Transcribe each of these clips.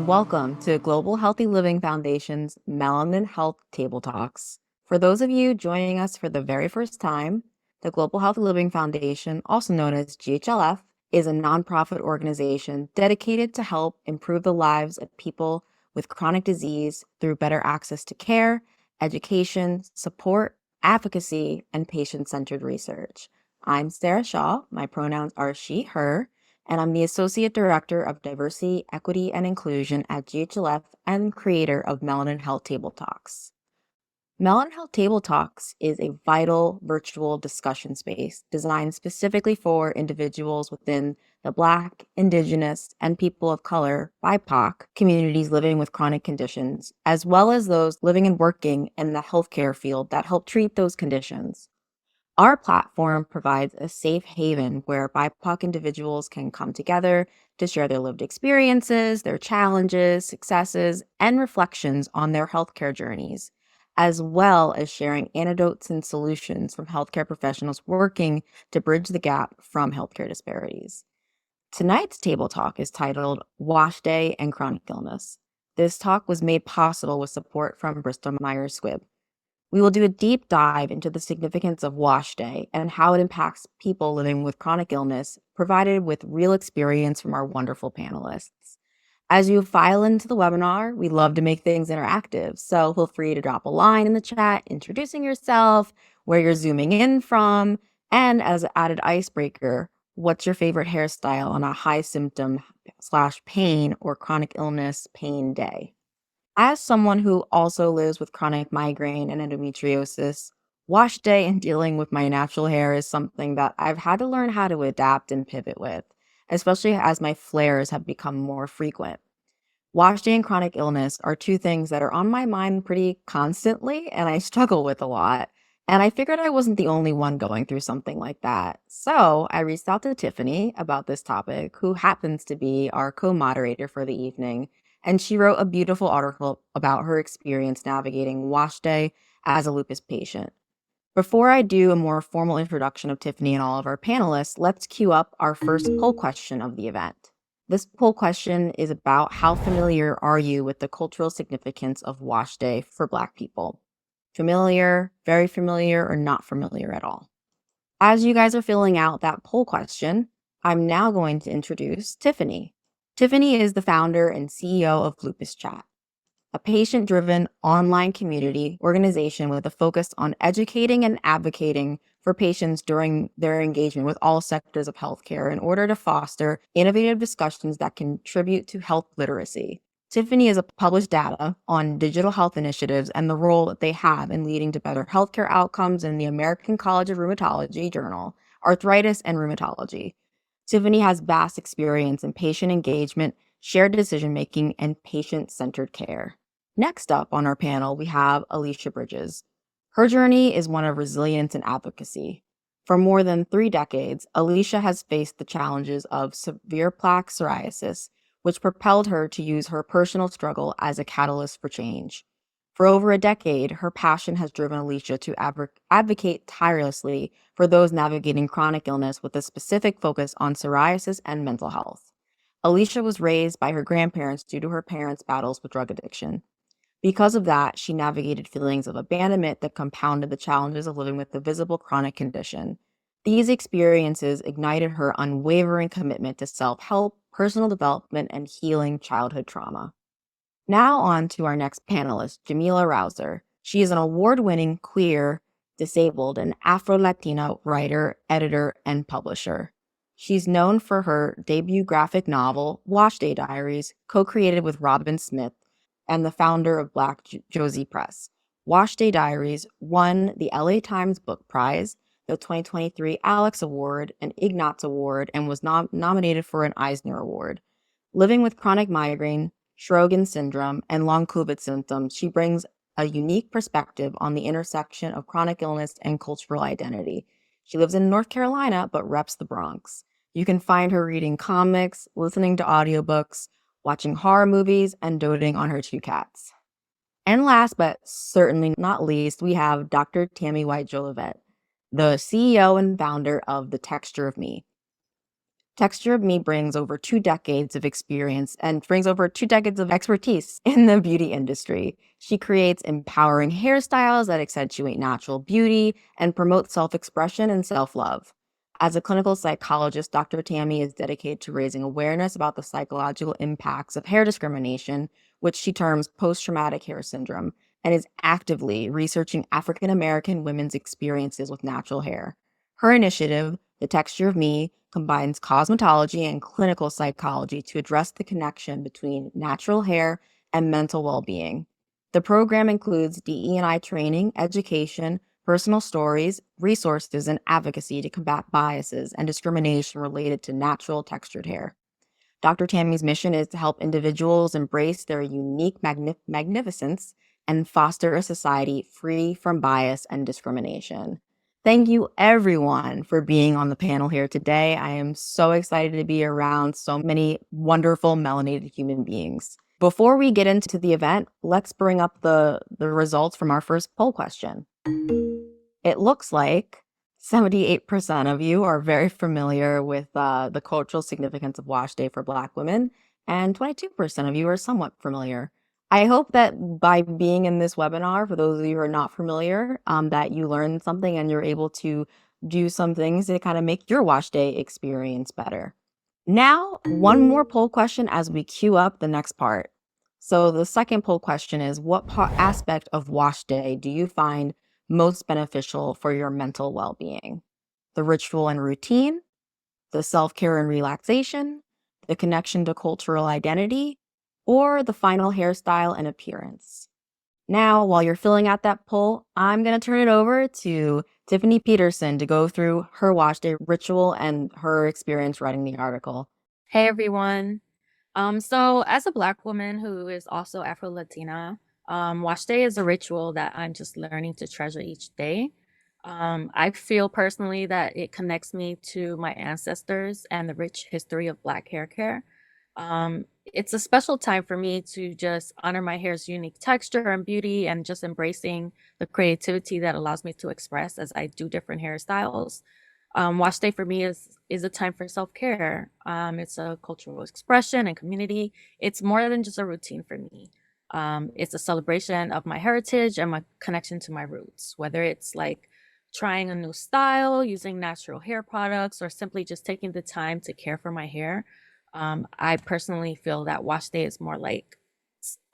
and welcome to Global Healthy Living Foundation's Melanin Health Table Talks. For those of you joining us for the very first time, the Global Healthy Living Foundation, also known as GHLF, is a nonprofit organization dedicated to help improve the lives of people with chronic disease through better access to care, education, support, advocacy, and patient-centered research. I'm Sarah Shaw. My pronouns are she, her, and I'm the Associate Director of Diversity, Equity, and Inclusion at GHLF and creator of Melanin Health Table Talks. Melanin Health Table Talks is a vital virtual discussion space designed specifically for individuals within the Black, Indigenous, and people of color, BIPOC, communities living with chronic conditions, as well as those living and working in the healthcare field that help treat those conditions. Our platform provides a safe haven where BIPOC individuals can come together to share their lived experiences, their challenges, successes, and reflections on their healthcare journeys, as well as sharing anecdotes and solutions from healthcare professionals working to bridge the gap from healthcare disparities. Tonight's table talk is titled Wash Day and Chronic Illness. This talk was made possible with support from Bristol Myers Squibb. We will do a deep dive into the significance of Wash Day and how it impacts people living with chronic illness, provided with real experience from our wonderful panelists. As you file into the webinar, we love to make things interactive, so feel free to drop a line in the chat introducing yourself, where you're zooming in from, and as an added icebreaker, what's your favorite hairstyle on a high symptom / pain or chronic illness pain day? As someone who also lives with chronic migraine and endometriosis, wash day and dealing with my natural hair is something that I've had to learn how to adapt and pivot with, especially as my flares have become more frequent. Wash day and chronic illness are two things that are on my mind pretty constantly and I struggle with a lot. And I figured I wasn't the only one going through something like that. So I reached out to Tiffany about this topic, who happens to be our co-moderator for the evening, and she wrote a beautiful article about her experience navigating wash day as a lupus patient. Before I do a more formal introduction of Tiffany and all of our panelists, let's cue up our first poll question of the event. This poll question is about how familiar are you with the cultural significance of wash day for Black people? Familiar, very familiar, or not familiar at all? As you guys are filling out that poll question, I'm now going to introduce Tiffany. Tiffany is the founder and CEO of Lupus Chat, a patient-driven online community organization with a focus on educating and advocating for patients during their engagement with all sectors of healthcare in order to foster innovative discussions that contribute to health literacy. Tiffany has published data on digital health initiatives and the role that they have in leading to better healthcare outcomes in the American College of Rheumatology journal, Arthritis and Rheumatology. Tiffany has vast experience in patient engagement, shared decision-making, and patient-centered care. Next up on our panel, we have Alicia Bridges. Her journey is one of resilience and advocacy. For more than 3 decades, Alicia has faced the challenges of severe plaque psoriasis, which propelled her to use her personal struggle as a catalyst for change. For over a decade, her passion has driven Alicia to advocate tirelessly for those navigating chronic illness with a specific focus on psoriasis and mental health. Alicia was raised by her grandparents due to her parents' battles with drug addiction. Because of that, she navigated feelings of abandonment that compounded the challenges of living with the visible chronic condition. These experiences ignited her unwavering commitment to self-help, personal development, and healing childhood trauma. Now on to our next panelist, Jamila Rouser. She is an award-winning queer, disabled, and Afro-Latina writer, editor, and publisher. She's known for her debut graphic novel, Wash Day Diaries, co-created with Robin Smith and the founder of Black Josie Press. Wash Day Diaries won the LA Times Book Prize, the 2023 Alex Award, an Ignatz Award, and was nominated for an Eisner Award. Living with chronic migraine, Sjogren's syndrome, and long COVID symptoms, she brings a unique perspective on the intersection of chronic illness and cultural identity. She lives in North Carolina, but reps the Bronx. You can find her reading comics, listening to audiobooks, watching horror movies, and doting on her 2 cats. And last but certainly not least, we have Dr. Tammy White Jolivet, the CEO and founder of The Texture of Me. Texture of Me brings over 2 decades of experience and brings over 2 decades of expertise in the beauty industry. She creates empowering hairstyles that accentuate natural beauty and promote self-expression and self-love. As a clinical psychologist, Dr. Tammy is dedicated to raising awareness about the psychological impacts of hair discrimination, which she terms post-traumatic hair syndrome, and is actively researching African American women's experiences with natural hair. Her initiative, The Texture of Me, combines cosmetology and clinical psychology to address the connection between natural hair and mental well-being. The program includes DE&I training, education, personal stories, resources, and advocacy to combat biases and discrimination related to natural textured hair. Dr. Tammy's mission is to help individuals embrace their unique magnificence and foster a society free from bias and discrimination. Thank you, everyone, for being on the panel here today. I am so excited to be around so many wonderful melanated human beings. Before we get into the event, let's bring up the results from our first poll question. It looks like 78% of you are very familiar with the cultural significance of Wash Day for Black women, and 22% of you are somewhat familiar. I hope that by being in this webinar, for those of you who are not familiar, that you learned something and you're able to do some things to kind of make your Wash Day experience better. Now, one more poll question as we queue up the next part. So the second poll question is, what aspect of Wash Day do you find most beneficial for your mental well-being? The ritual and routine, the self-care and relaxation, the connection to cultural identity, or the final hairstyle and appearance? Now, while you're filling out that poll, I'm going to turn it over to Tiffany Peterson to go through her Wash Day ritual and her experience writing the article. Hey everyone. So as a Black woman who is also Afro-Latina, Wash Day is a ritual that I'm just learning to treasure each day. I feel personally that it connects me to my ancestors and the rich history of Black hair care. It's a special time for me to just honor my hair's unique texture and beauty and just embracing the creativity that allows me to express as I do different hairstyles. Wash Day for me is a time for self-care. It's a cultural expression and community. It's more than just a routine for me. It's a celebration of my heritage and my connection to my roots, whether it's like trying a new style, using natural hair products, or simply just taking the time to care for my hair. I personally feel that Wash Day is more like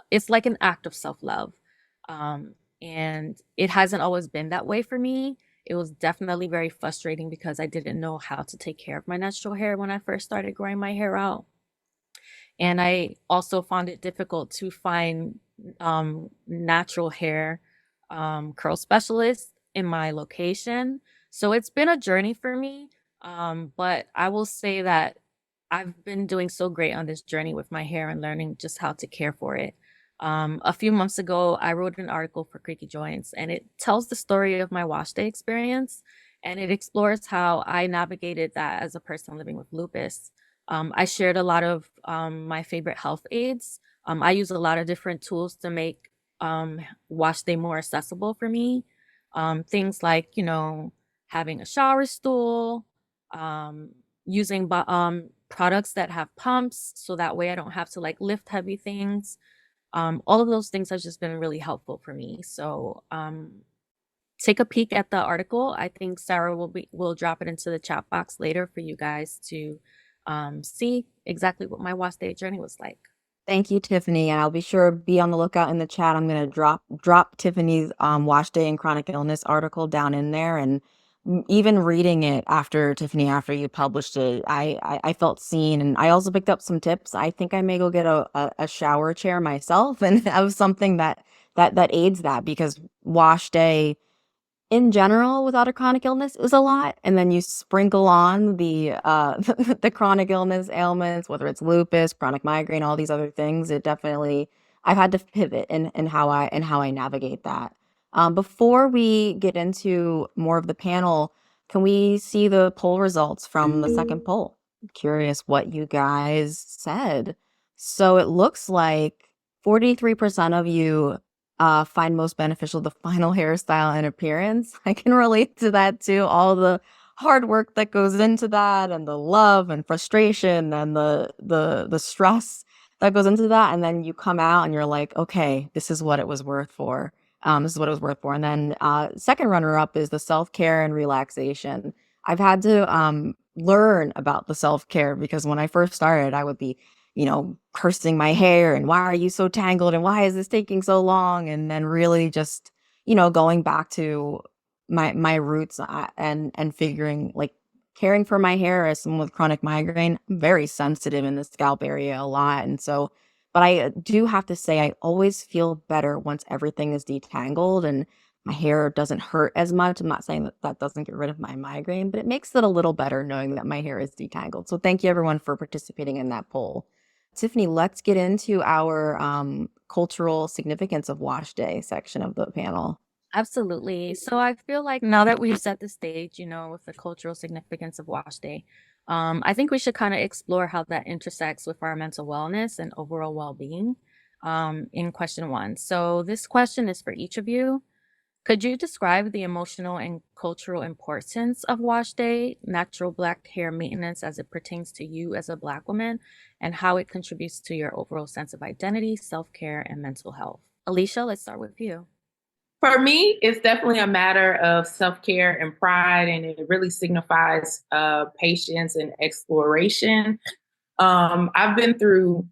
it's like an act of self-love. And it hasn't always been that way for me. It was definitely very frustrating because I didn't know how to take care of my natural hair when I first started growing my hair out. And I also found it difficult to find natural hair curl specialists in my location. So it's been a journey for me. But I will say that I've been doing so great on this journey with my hair and learning just how to care for it. A few months ago, I wrote an article for Creaky Joints, and it tells the story of my wash day experience, and it explores how I navigated that as a person living with lupus. I shared a lot of my favorite health aids. I use a lot of different tools to make wash day more accessible for me. Things like, having a shower stool, using products that have pumps so that way I don't have to like lift heavy things. All of those things have just been really helpful for me. So take a peek at the article. I think Sarah will drop it into the chat box later for you guys to see exactly what my wash day journey was like. Thank you, Tiffany. And I'll be sure to be on the lookout in the chat. I'm going to drop Tiffany's Wash Day and Chronic Illness article down in there. And even reading it after Tiffany, after you published it, I felt seen. And I also picked up some tips. I think I may go get a shower chair myself, and that was something that aids that, because Wash Day in general without a chronic illness is a lot, and then you sprinkle on the the chronic illness ailments, whether it's lupus, chronic migraine, all these other things. It definitely, I've had to pivot in how I navigate that. Before we get into more of the panel, can we see the poll results from the second poll? I'm curious what you guys said. So it looks like 43% of you find most beneficial the final hairstyle and appearance. I can relate to that too. hard work that goes into that and the love and frustration and the stress that goes into that. And then you come out and you're like, okay, this is what it was worth for. This is what it was worth for. And then second runner up is the self-care and relaxation. I've had to learn about the self-care because when I first started, I would be, cursing my hair and why are you so tangled and why is this taking so long? And then really just, going back to my roots and figuring like caring for my hair as someone with chronic migraine, I'm very sensitive in the scalp area a lot. And so, but I do have to say, I always feel better once everything is detangled and my hair doesn't hurt as much. I'm not saying that that doesn't get rid of my migraine, but it makes it a little better knowing that my hair is detangled. So thank you everyone for participating in that poll. Tiffany, let's get into our cultural significance of wash day section of the panel. Absolutely. So I feel like now that we've set the stage, with the cultural significance of Wash Day, I think we should kind of explore how that intersects with our mental wellness and overall well-being, in question one. So this question is for each of you. Could you describe the emotional and cultural importance of Wash Day, natural Black hair maintenance as it pertains to you as a Black woman, and how it contributes to your overall sense of identity, self-care, and mental health? Alicia, let's start with you. For me, it's definitely a matter of self care and pride, and it really signifies patience and exploration. I've been through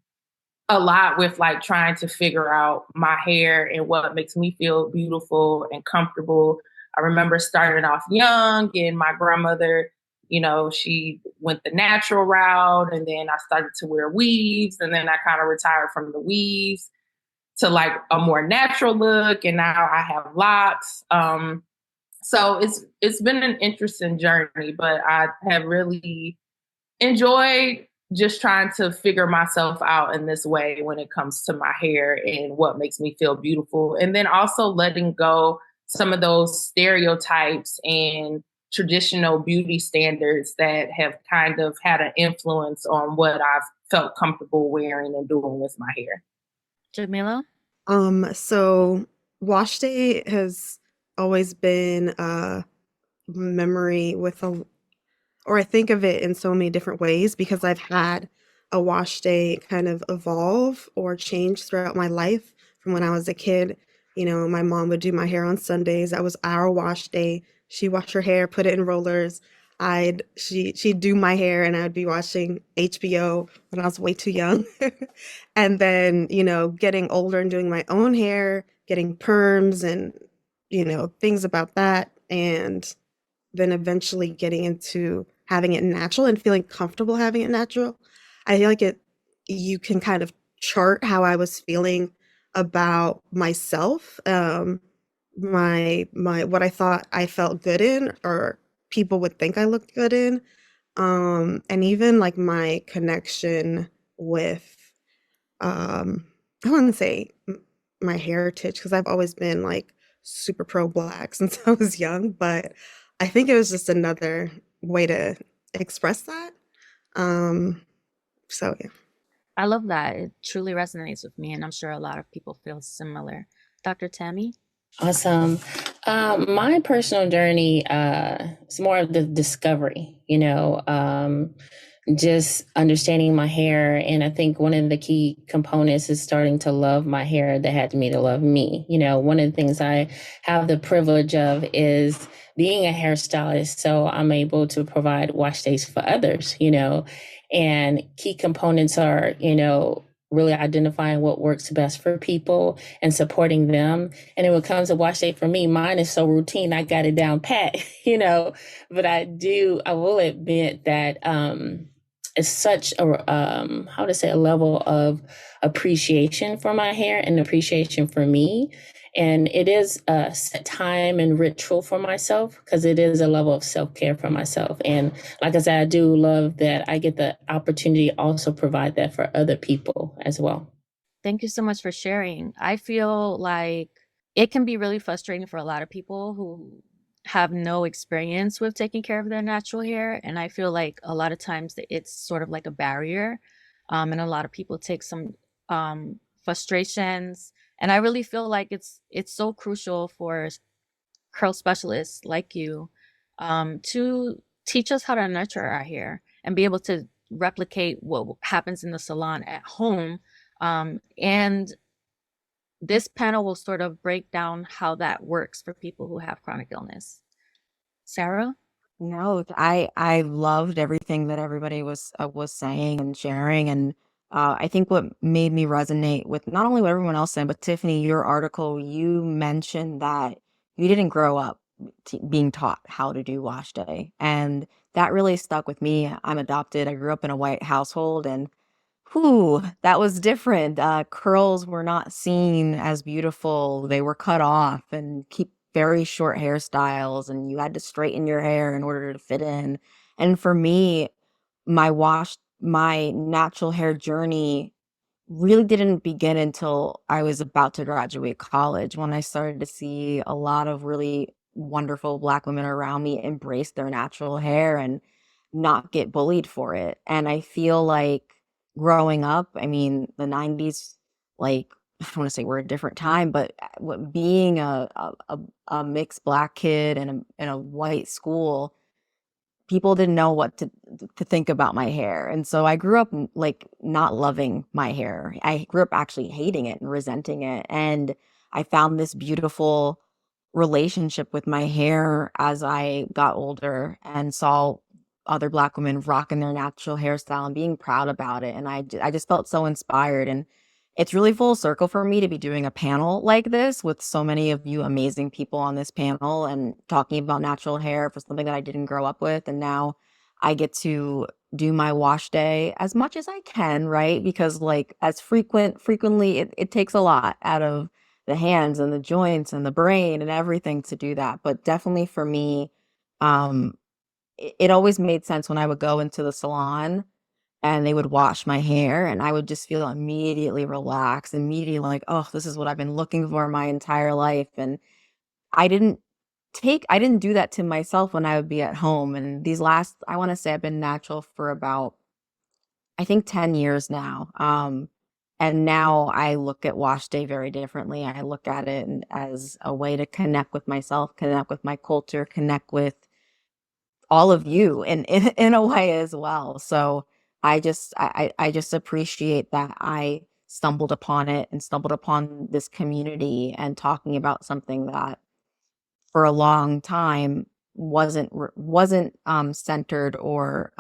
a lot with like trying to figure out my hair and what makes me feel beautiful and comfortable. I remember starting off young, and my grandmother, she went the natural route, and then I started to wear weaves, and then I kind of retired from the weaves to like a more natural look, and now I have locks. So it's been an interesting journey, but I have really enjoyed just trying to figure myself out in this way when it comes to my hair and what makes me feel beautiful, and then also letting go some of those stereotypes and traditional beauty standards that have kind of had an influence on what I've felt comfortable wearing and doing with my hair. Jamila? So wash day has always been a memory with or I think of it in so many different ways because I've had a wash day kind of evolve or change throughout my life from when I was a kid. My mom would do my hair on Sundays. That was our wash day. She washed her hair, put it in rollers. She'd do my hair and I'd be watching HBO when I was way too young. And then, getting older and doing my own hair, getting perms and, things about that. And then eventually getting into having it natural and feeling comfortable having it natural. I feel like you can kind of chart how I was feeling about myself, my what I thought I felt good in or people would think I looked good in, and even like my connection with I wouldn't say my heritage because I've always been like super pro Black since I was young, but I think it was just another way to express that. Um, so yeah. I love that. It truly resonates with me, and I'm sure a lot of people feel similar. Dr. Tammy? Awesome. My personal journey is more of the discovery, just understanding my hair. And I think one of the key components is starting to love my hair that had me to love me. One of the things I have the privilege of is being a hairstylist. So I'm able to provide wash days for others, and key components are, really identifying what works best for people and supporting them. And then when it comes to wash day for me, mine is so routine. I got it down pat, but I will admit that, it's such a level of appreciation for my hair and appreciation for me. And it is a set time and ritual for myself because it is a level of self-care for myself. And like I said, I do love that I get the opportunity to also provide that for other people as well. Thank you so much for sharing. I feel like it can be really frustrating for a lot of people who have no experience with taking care of their natural hair. And I feel like a lot of times that it's sort of like a barrier. And a lot of people take some frustrations. And I really feel like it's so crucial for curl specialists like you to teach us how to nurture our hair and be able to replicate what happens in the salon at home. And this panel will sort of break down how that works for people who have chronic illness. Sarah? No, I loved everything that everybody was saying and sharing, and I think what made me resonate with not only what everyone else said, but Tiffany, your article, you mentioned that you didn't grow up being taught how to do wash day, and that really stuck with me. I'm adopted. I grew up in a white household, and whew, that was different. Curls were not seen as beautiful. They were cut off and keep very short hairstyles, and you had to straighten your hair in order to fit in. And for me, my natural hair journey really didn't begin until I was about to graduate college when I started to see a lot of really wonderful Black women around me embrace their natural hair and not get bullied for it. And I feel like growing up, I mean, the 90s, like, I don't want to say we're a different time, but being a mixed Black kid in a white school, people didn't know what to think about my hair. And so I grew up like not loving my hair. I grew up actually hating it and resenting it. And I found this beautiful relationship with my hair as I got older and saw other Black women rocking their natural hairstyle and being proud about it. And I just felt so inspired. And it's really full circle for me to be doing a panel like this with so many of you amazing people on this panel and talking about natural hair for something that I didn't grow up with. And now I get to do my wash day as much as I can, right? Because like as frequently, it takes a lot out of the hands and the joints and the brain and everything to do that. But definitely for me, um, it always made sense when I would go into the salon and they would wash my hair and I would just feel immediately relaxed, immediately like, oh, this is what I've been looking for my entire life. And I didn't I didn't do that to myself when I would be at home. And these last, I want to say I've been natural for about, I think 10 years now. And now I look at wash day very differently. I look at it as a way to connect with myself, connect with my culture, connect with all of you in a way as well. So I just appreciate that I stumbled upon it and stumbled upon this community and talking about something that for a long time wasn't centered or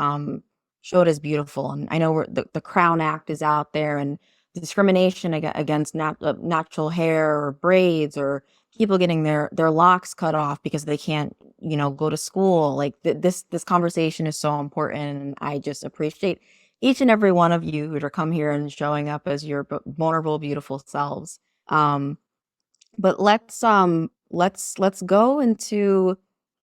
showed as beautiful. And I know the Crown Act is out there and discrimination against natural hair or braids or people getting their locks cut off because they can't, go to school. Like this conversation is so important. And I just appreciate each and every one of you who to come here and showing up as your vulnerable, beautiful selves. But let's go into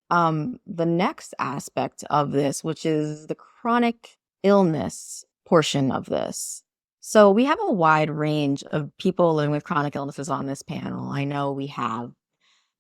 the next aspect of this, which is the chronic illness portion of this. So we have a wide range of people living with chronic illnesses on this panel. I know we have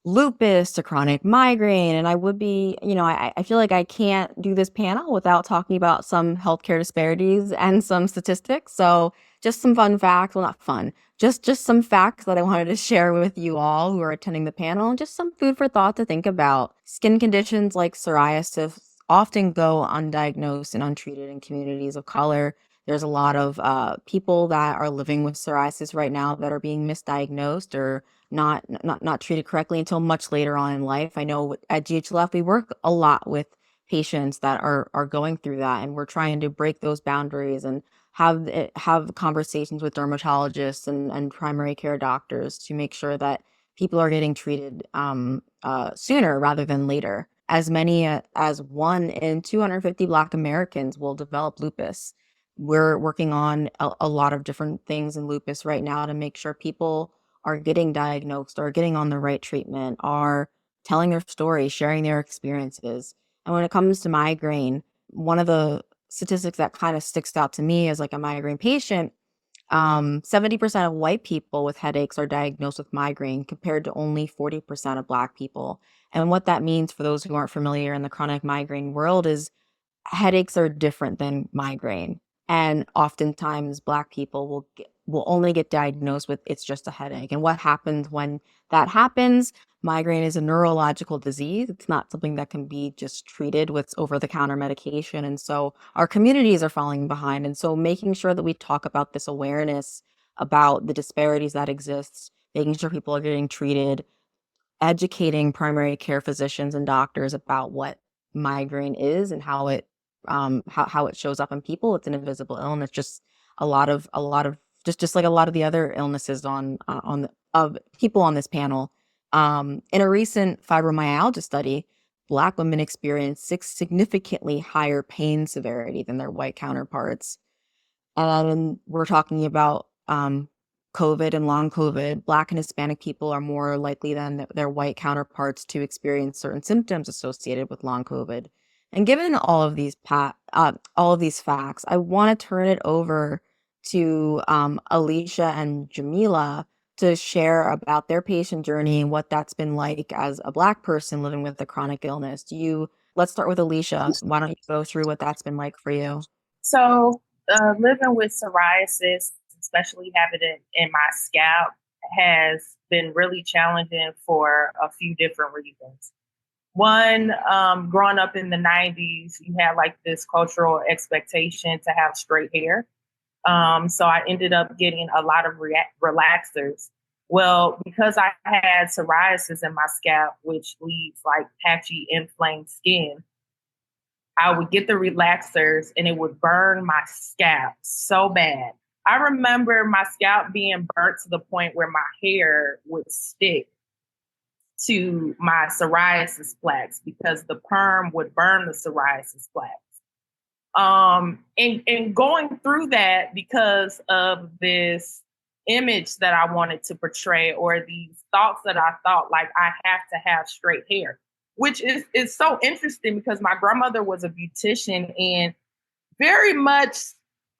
lupus to chronic migraine. And I would be, I feel like I can't do this panel without talking about some healthcare disparities and some statistics. So just some fun facts. Well, not fun, just some facts that I wanted to share with you all who are attending the panel and just some food for thought to think about. Skin conditions like psoriasis often go undiagnosed and untreated in communities of color. There's a lot of people that are living with psoriasis right now that are being misdiagnosed or not treated correctly until much later on in life. I know at GHLF we work a lot with patients that are going through that, and we're trying to break those boundaries and have conversations with dermatologists and primary care doctors to make sure that people are getting treated sooner rather than later. As many as 1 in 250 Black Americans will develop lupus. We're working on a lot of different things in lupus right now to make sure people are getting diagnosed or getting on the right treatment, are telling their story, sharing their experiences. And when it comes to migraine, one of the statistics that kind of sticks out to me as like a migraine patient, 70% of white people with headaches are diagnosed with migraine compared to only 40% of Black people. And what that means for those who aren't familiar in the chronic migraine world is headaches are different than migraine. And oftentimes Black people will will only get diagnosed with it's just a headache. And what happens when that happens? Migraine is a neurological disease. It's not something that can be just treated with over-the-counter medication. And so our communities are falling behind. And so making sure that we talk about this awareness about the disparities that exist, making sure people are getting treated, educating primary care physicians and doctors about what migraine is and how it how it shows up in people. It's an invisible illness, just a lot of just like a lot of the other illnesses on the, of people on this panel. In a recent fibromyalgia study, Black women experienced significantly higher pain severity than their white counterparts. And we're talking about COVID and long COVID. Black and Hispanic people are more likely than their white counterparts to experience certain symptoms associated with long COVID. And given all of these facts, I want to turn it over to Alicia and Jamila to share about their patient journey and what that's been like as a Black person living with a chronic illness. Let's start with Alicia. Why don't you go through what that's been like for you? So, living with psoriasis, especially having it in my scalp, has been really challenging for a few different reasons. One, growing up in the 90s, you had like this cultural expectation to have straight hair. So I ended up getting a lot of relaxers. Well, because I had psoriasis in my scalp, which leaves like patchy, inflamed skin, I would get the relaxers and it would burn my scalp so bad. I remember my scalp being burnt to the point where my hair would stick to my psoriasis plaques because the perm would burn the psoriasis plaques. And going through that because of this image that I wanted to portray or these thoughts that I thought like I have to have straight hair, which is so interesting because my grandmother was a beautician and very much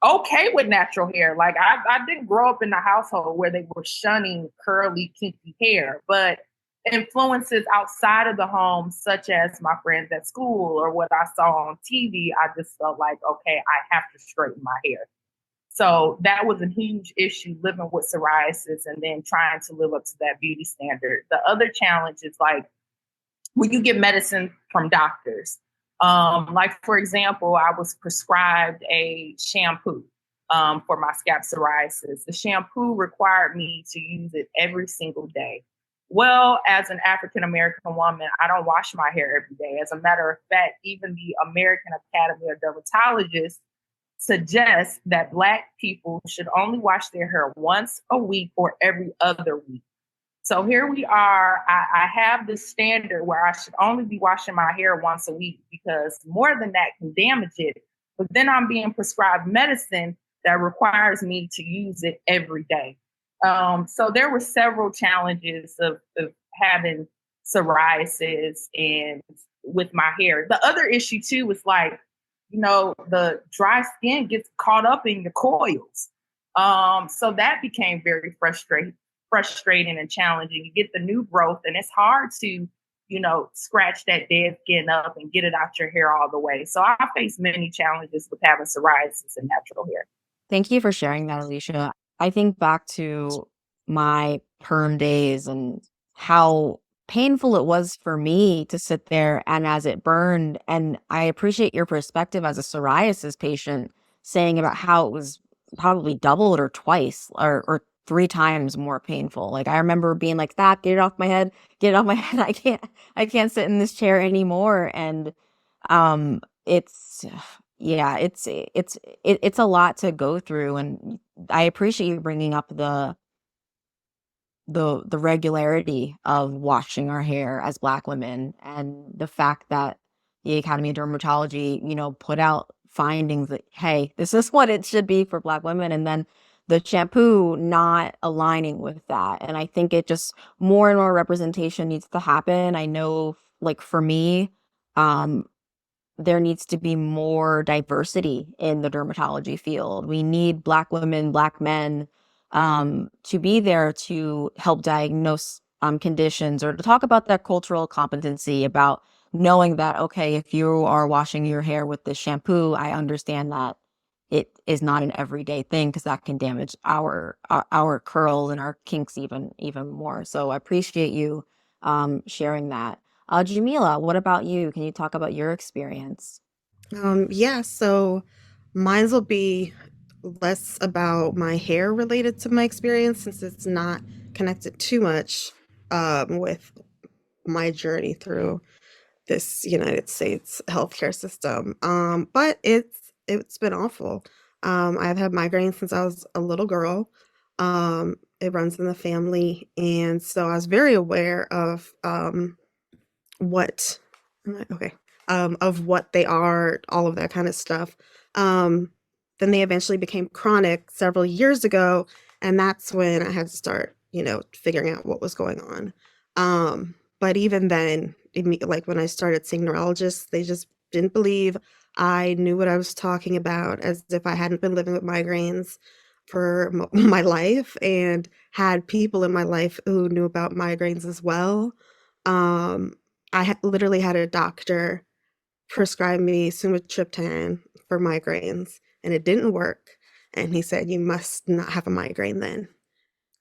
okay with natural hair. Like I didn't grow up in a household where they were shunning curly, kinky hair, but influences outside of the home, such as my friends at school or what I saw on TV, I just felt like, okay, I have to straighten my hair. So that was a huge issue living with psoriasis and then trying to live up to that beauty standard. The other challenge is like when you get medicine from doctors. Like, for example, I was prescribed a shampoo for my scalp psoriasis. The shampoo required me to use it every single day. Well, as an African-American woman, I don't wash my hair every day. As a matter of fact, even the American Academy of Dermatologists suggests that Black people should only wash their hair once a week or every other week. So here we are. I have this standard where I should only be washing my hair once a week because more than that can damage it. But then I'm being prescribed medicine that requires me to use it every day. So there were several challenges of having psoriasis and with my hair. The other issue too was like, the dry skin gets caught up in the coils. So that became very frustrating and challenging. You get the new growth and it's hard to, scratch that dead skin up and get it out your hair all the way. So I faced many challenges with having psoriasis and natural hair. Thank you for sharing that, Alicia. I think back to my perm days and how painful it was for me to sit there and as it burned. And I appreciate your perspective as a psoriasis patient saying about how it was probably doubled or twice or three times more painful. Like I remember being like, "Stop, get it off my head, get it off my head. I can't sit in this chair anymore." And it's yeah, it's a lot to go through, and I appreciate you bringing up the regularity of washing our hair as Black women, and the fact that the Academy of Dermatology, put out findings that, hey, this is what it should be for Black women, and then the shampoo not aligning with that. And I think it just more and more representation needs to happen. I know, like for me, there needs to be more diversity in the dermatology field. We need Black women, Black men to be there to help diagnose conditions or to talk about that cultural competency about knowing that, okay, if you are washing your hair with this shampoo, I understand that it is not an everyday thing because that can damage our curls and our kinks even more. So I appreciate you sharing that. Jamila, what about you? Can you talk about your experience? Yeah, so mine will be less about my hair related to my experience since it's not connected too much with my journey through this United States healthcare system. But it's been awful. I've had migraines since I was a little girl. It runs in the family, and so I was very aware of what okay of what they are, all of that kind of stuff. Um, then they eventually became chronic several years ago, and that's when I had to start, figuring out what was going on. But even then, like when I started seeing neurologists, they just didn't believe I knew what I was talking about, as if I hadn't been living with migraines for my life and had people in my life who knew about migraines as well. Um, literally had a doctor prescribe me sumatriptan for migraines, and it didn't work. And he said, "You must not have a migraine then."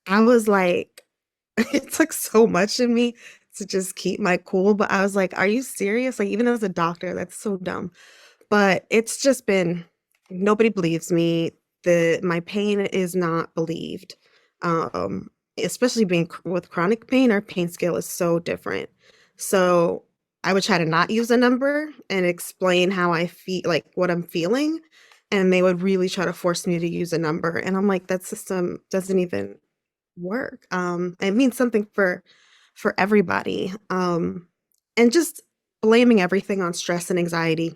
I was like, it took so much in me to just keep my cool, but I was like, "Are you serious?" Like, even as a doctor, that's so dumb. But it's just been nobody believes me. My pain is not believed. Especially being with chronic pain, our pain scale is so different. So I would try to not use a number and explain how I feel, like what I'm feeling, and they would really try to force me to use a number. And I'm like, that system doesn't even work. It means something for everybody. And just blaming everything on stress and anxiety.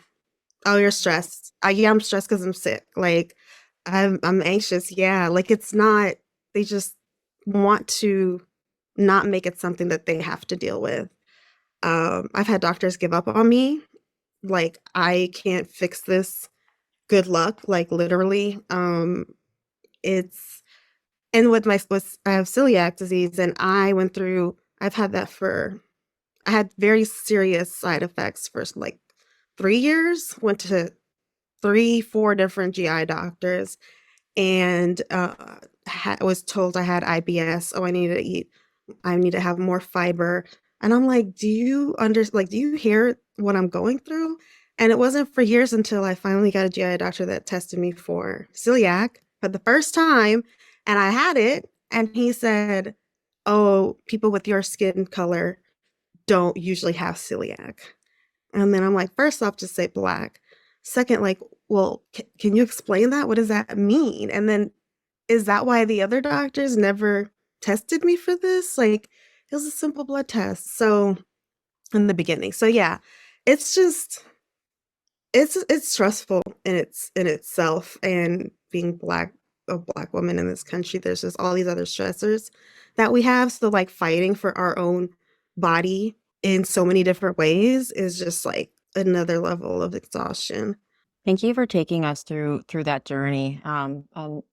Oh, you're stressed. Yeah, I'm stressed because I'm sick. Like, I'm anxious. Yeah, like it's not. They just want to not make it something that they have to deal with. I've had doctors give up on me. Like, I can't fix this. Good luck. Like literally. It's and with I have celiac disease, and I went through. I've had that for. I had very serious side effects for like 3 years. Went to 3, 4 different GI doctors, and was told I had IBS. Oh, I need to have more fiber. And I'm like, do you hear what I'm going through? And it wasn't for years until I finally got a GI doctor that tested me for celiac for the first time. And I had it. And he said, "Oh, people with your skin color don't usually have celiac." And then I'm like, first off, just say black. Second, like, well, can you explain that? What does that mean? And then, is that why the other doctors never tested me for this? Like, it was a simple blood test. So, in the beginning. So yeah, it's just it's stressful in itself, and being a black woman in this country, there's just all these other stressors that we have. So like fighting for our own body in so many different ways is just like another level of exhaustion. Thank you for taking us through that journey, and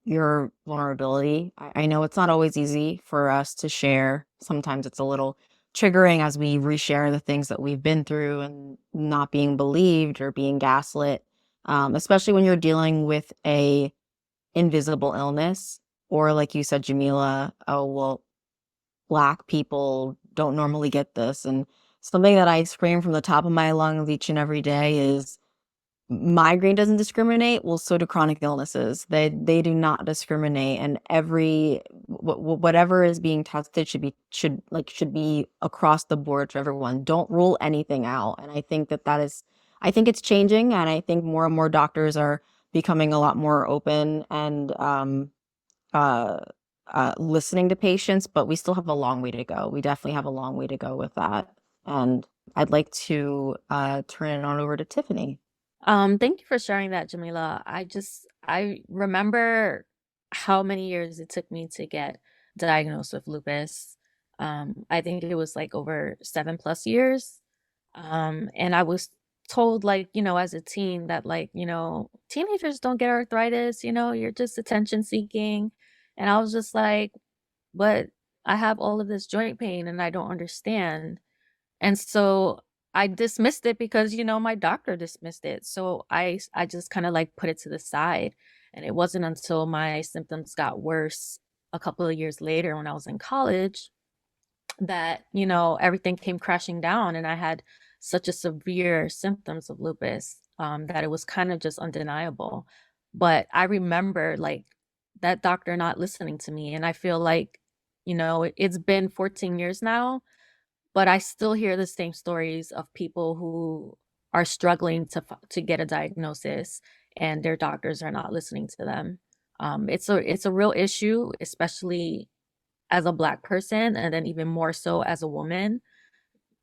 your vulnerability. I know it's not always easy for us to share. Sometimes it's a little triggering as we reshare the things that we've been through and not being believed or being gaslit, especially when you're dealing with a invisible illness, or like you said, Jamila, oh, well, Black people don't normally get this. And something that I scream from the top of my lungs each and every day is migraine doesn't discriminate. Well, so do chronic illnesses. They do not discriminate, and whatever is being tested should be across the board for everyone. Don't rule anything out. And I think I think it's changing, and I think more and more doctors are becoming a lot more open and uh, listening to patients. But we still have a long way to go. We definitely have a long way to go with that. And I'd like to turn it on over to Tiffany. Thank you for sharing that, Jamila. I remember how many years it took me to get diagnosed with lupus. I think it was like over 7+ years. And I was told, like, as a teen that, like, teenagers don't get arthritis, you're just attention seeking. And I was just like, but I have all of this joint pain and I don't understand. And so I dismissed it because, my doctor dismissed it. So I just kind of like put it to the side. And it wasn't until my symptoms got worse a couple of years later when I was in college that, everything came crashing down and I had such a severe symptoms of lupus that it was kind of just undeniable. But I remember like that doctor not listening to me. And I feel like, it's been 14 years now, but I still hear the same stories of people who are struggling to get a diagnosis and their doctors are not listening to them. It's a real issue, especially as a Black person, and then even more so as a woman,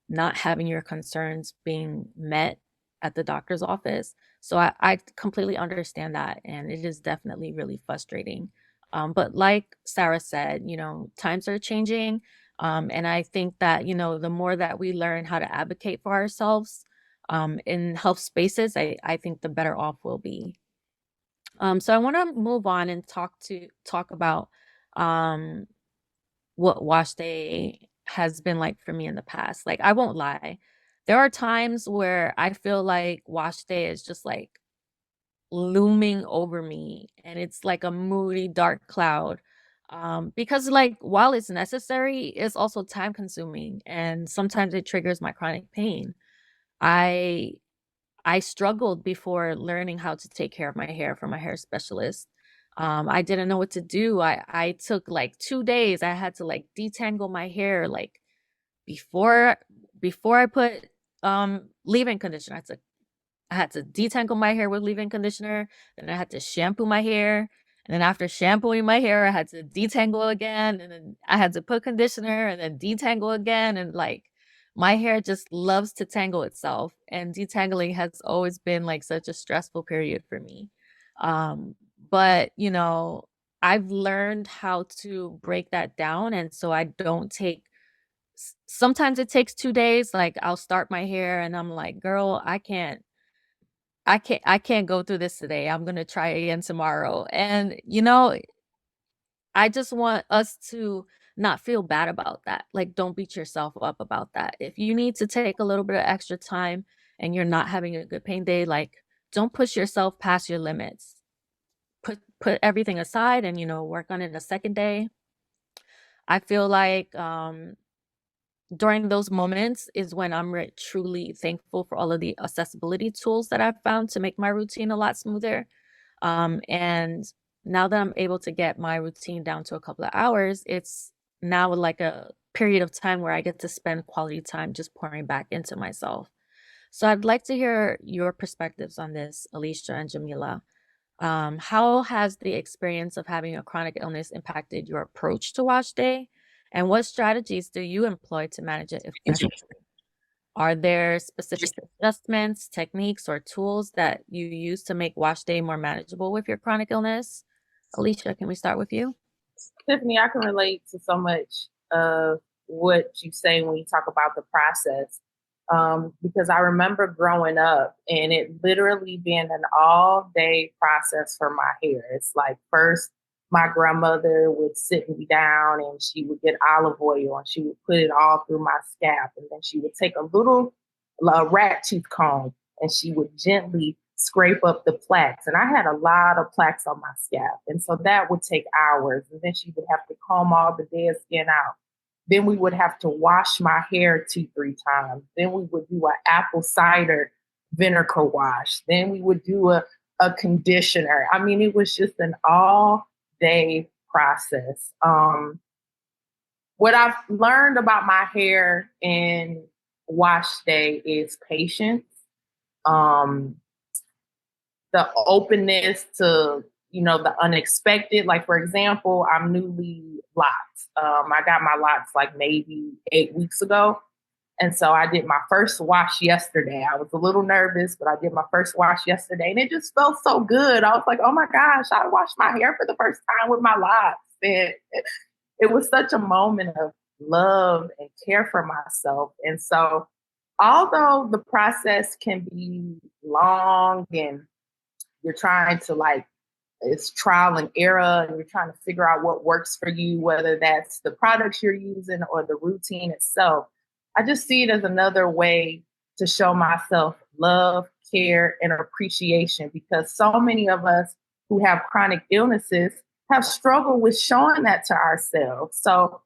not having your concerns being met at the doctor's office. So I completely understand that. And it is definitely really frustrating. But like Sarah said, times are changing. And I think that, the more that we learn how to advocate for ourselves in health spaces, I think the better off we'll be. So I want to move on and talk about um, what wash day has been like for me in the past. Like, I won't lie. There are times where I feel like wash day is just like looming over me and it's like a moody, dark cloud. Because like while it's necessary, it's also time consuming and sometimes it triggers my chronic pain. I I struggled before learning how to take care of my hair from a hair specialist. I didn't know what to do. I took like 2 days. I had to like detangle my hair like before before I put leave-in conditioner. I had to detangle my hair with leave-in conditioner. Then I had to shampoo my hair. And then after shampooing my hair, I had to detangle again. And then I had to put conditioner and then detangle again. And like my hair just loves to tangle itself. And detangling has always been like such a stressful period for me. Um, but I've learned how to break that down. And so I don't take sometimes it takes 2 days. Like I'll start my hair and I'm like, girl, I can't go through this today. I'm going to try again tomorrow. And I just want us to not feel bad about that. Like don't beat yourself up about that. If you need to take a little bit of extra time and you're not having a good pain day, like don't push yourself past your limits. Put everything aside and work on it a second day. I feel like during those moments is when I'm truly thankful for all of the accessibility tools that I've found to make my routine a lot smoother. And now that I'm able to get my routine down to a couple of hours, it's now like a period of time where I get to spend quality time just pouring back into myself. So I'd like to hear your perspectives on this, Alicia and Jamila. How has the experience of having a chronic illness impacted your approach to wash day? And what strategies do you employ to manage it effectively? Are there specific adjustments, techniques, or tools that you use to make wash day more manageable with your chronic illness? Alicia, can we start with you? Tiffany, I can relate to so much of what you say when you talk about the process. Because I remember growing up and it literally being an all day process for my hair. It's like first my grandmother would sit me down and she would get olive oil and she would put it all through my scalp. And then she would take a little rat tooth comb and she would gently scrape up the plaques. And I had a lot of plaques on my scalp. And so that would take hours. And then she would have to comb all the dead skin out. Then we would have to wash my hair 2-3 times. Then we would do an apple cider vinegar wash. Then we would do a conditioner. I mean, it was just an all day process. What I've learned about my hair in wash day is patience. The openness to, the unexpected. Like, for example, I'm newly locked. I got my locks like maybe 8 weeks ago. And so I did my first wash yesterday. I was a little nervous, but I did my first wash yesterday and it just felt so good. I was like, oh my gosh, I washed my hair for the first time with my locks. And it was such a moment of love and care for myself. And so although the process can be long and you're trying to it's trial and error and you're trying to figure out what works for you, whether that's the products you're using or the routine itself. I just see it as another way to show myself love, care, and appreciation, because so many of us who have chronic illnesses have struggled with showing that to ourselves. So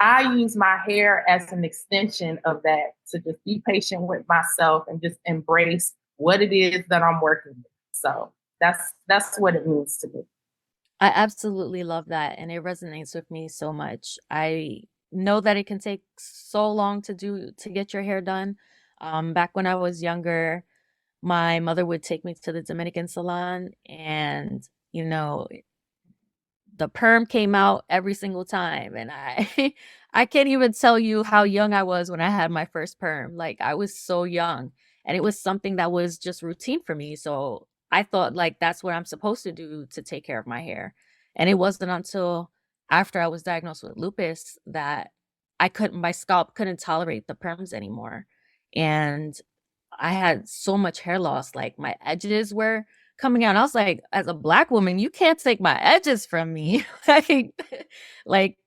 I use my hair as an extension of that, to just be patient with myself and just embrace what it is that I'm working with. So that's what it means to me. I absolutely love that, and it resonates with me so much. I know that it can take so long to get your hair done. Back when I was younger, my mother would take me to the Dominican salon, and you know, the perm came out every single time, and I I can't even tell you how young I was when I had my first perm. Like, I was so young, and it was something that was just routine for me. So I thought, like, that's what I'm supposed to do to take care of my hair. And it wasn't until after I was diagnosed with lupus that my scalp couldn't tolerate the perms anymore. And I had so much hair loss, like my edges were coming out. I was like, as a Black woman, you can't take my edges from me. like, like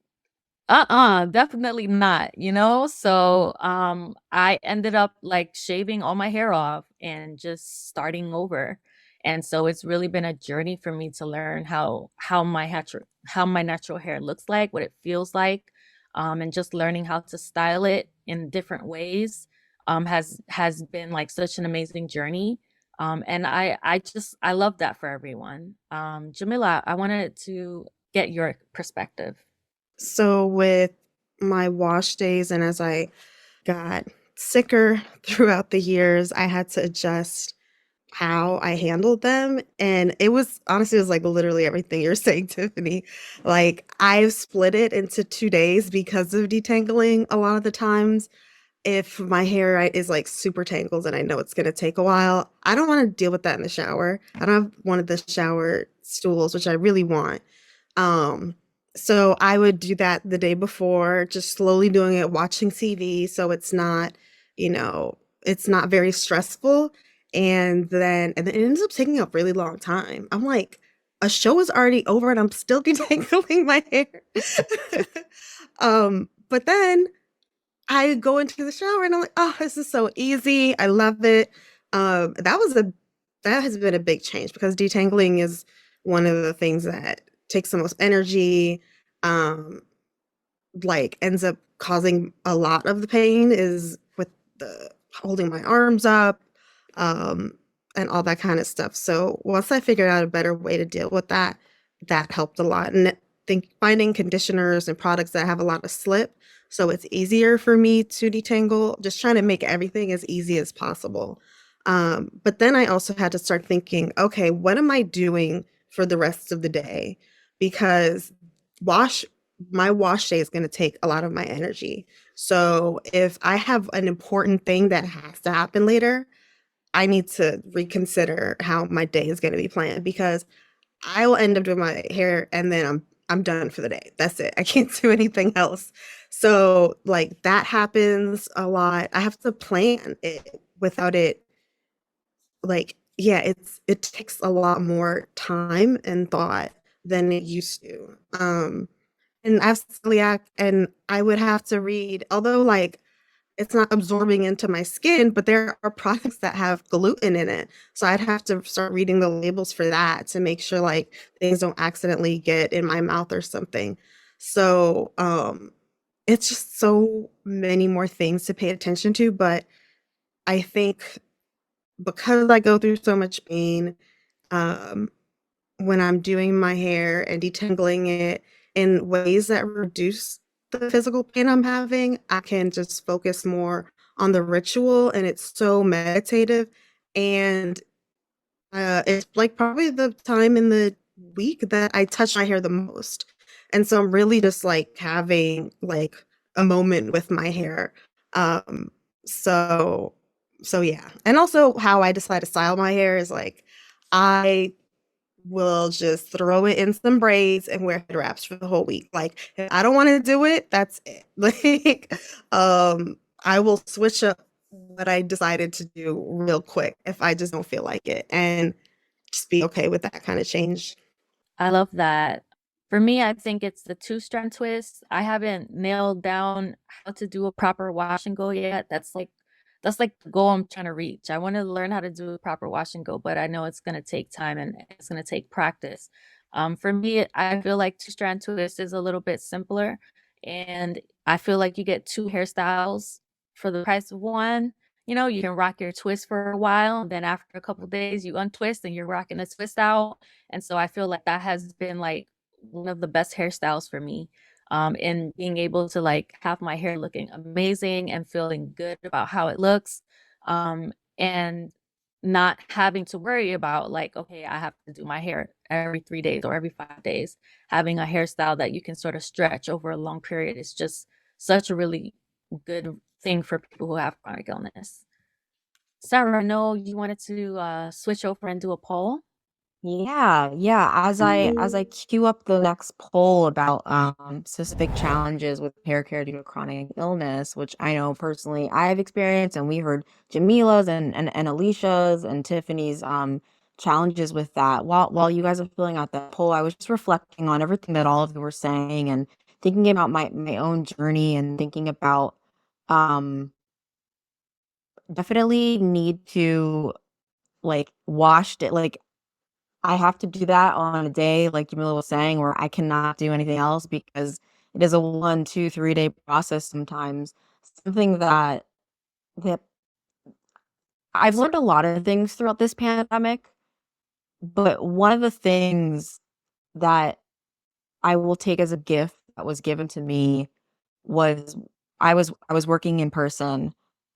definitely not, you know? So, I ended up like shaving all my hair off and just starting over. And so it's really been a journey for me to learn how my natural hair looks like, what it feels like, and just learning how to style it in different ways, has been like such an amazing journey. And I love that for everyone. Jamila, I wanted to get your perspective. So with my wash days and as I got sicker throughout the years, I had to adjust how I handled them. And it was honestly, it was like literally everything you're saying, Tiffany. Like I've split it into 2 days because of detangling a lot of the times. If my hair is like super tangled and I know it's gonna take a while, I don't want to deal with that in the shower. I don't have one of the shower stools, which I really want. Um, so I would do that the day before, just slowly doing it, watching TV, so it's not, you know, it's not very stressful. And then it ends up taking a really long time. I'm like, a show is already over and I'm still detangling my hair. But then I go into the shower and I'm like, oh, this is so easy. I love it. That has been a big change because detangling is one of the things that takes the most energy, um, like ends up causing a lot of the pain is with the holding my arms up, um, and all that kind of stuff. So once I figured out a better way to deal with that, that helped a lot. And I think finding conditioners and products that have a lot of slip, so it's easier for me to detangle, just trying to make everything as easy as possible. But then I also had to start thinking, okay, what am I doing for the rest of the day? Because wash my wash day is going to take a lot of my energy. So if I have an important thing that has to happen later, I need to reconsider how my day is going to be planned because I will end up doing my hair and then I'm done for the day. That's it. I can't do anything else. So like that happens a lot. I have to plan it without it like yeah, it takes a lot more time and thought than it used to. And I have celiac and I would have to read, although like it's not absorbing into my skin, but there are products that have gluten in it. So I'd have to start reading the labels for that to make sure like things don't accidentally get in my mouth or something. So it's just so many more things to pay attention to. But I think because I go through so much pain, um, when I'm doing my hair and detangling it in ways that reduce the physical pain I'm having, I can just focus more on the ritual and it's so meditative. And it's like probably the time in the week that I touch my hair the most. And so I'm really just like having like a moment with my hair. Um, so so yeah. And also how I decide to style my hair is like I will just throw it in some braids and wear head wraps for the whole week. Like if I don't want to do it, that's it. Like I will switch up what I decided to do real quick if I just don't feel like it and just be okay with that kind of change. I love that. For me, I think it's the two-strand twist. I haven't nailed down how to do a proper wash and go yet. That's like that's like the goal I'm trying to reach. I want to learn how to do a proper wash and go, but I know it's going to take time and it's going to take practice. For me, I feel like two strand twist is a little bit simpler, and I feel like you get two hairstyles for the price of one. You know, you can rock your twist for a while, and then after a couple days, you untwist and you're rocking a twist out. And so I feel like that has been like one of the best hairstyles for me. And being able to like have my hair looking amazing and feeling good about how it looks. And not having to worry about like, okay, I have to do my hair every 3 days or every 5 days. Having a hairstyle that you can sort of stretch over a long period is just such a really good thing for people who have chronic illness. Sarah, I know you wanted to switch over and do a poll. Yeah. As I queue up the next poll about specific challenges with hair care due to chronic illness, which I know personally I've experienced, and we heard Jamila's and Alicia's and Tiffany's challenges with that. While you guys are filling out that poll, I was just reflecting on everything that all of you were saying and thinking about my own journey and thinking about um definitely need to like washed it like I have to do that on a day, like Jamila was saying, where I cannot do anything else because it is a 1, 2, 3 day process sometimes. Something that I've learned a lot of things throughout this pandemic, but one of the things that I will take as a gift that was given to me was I was working in person,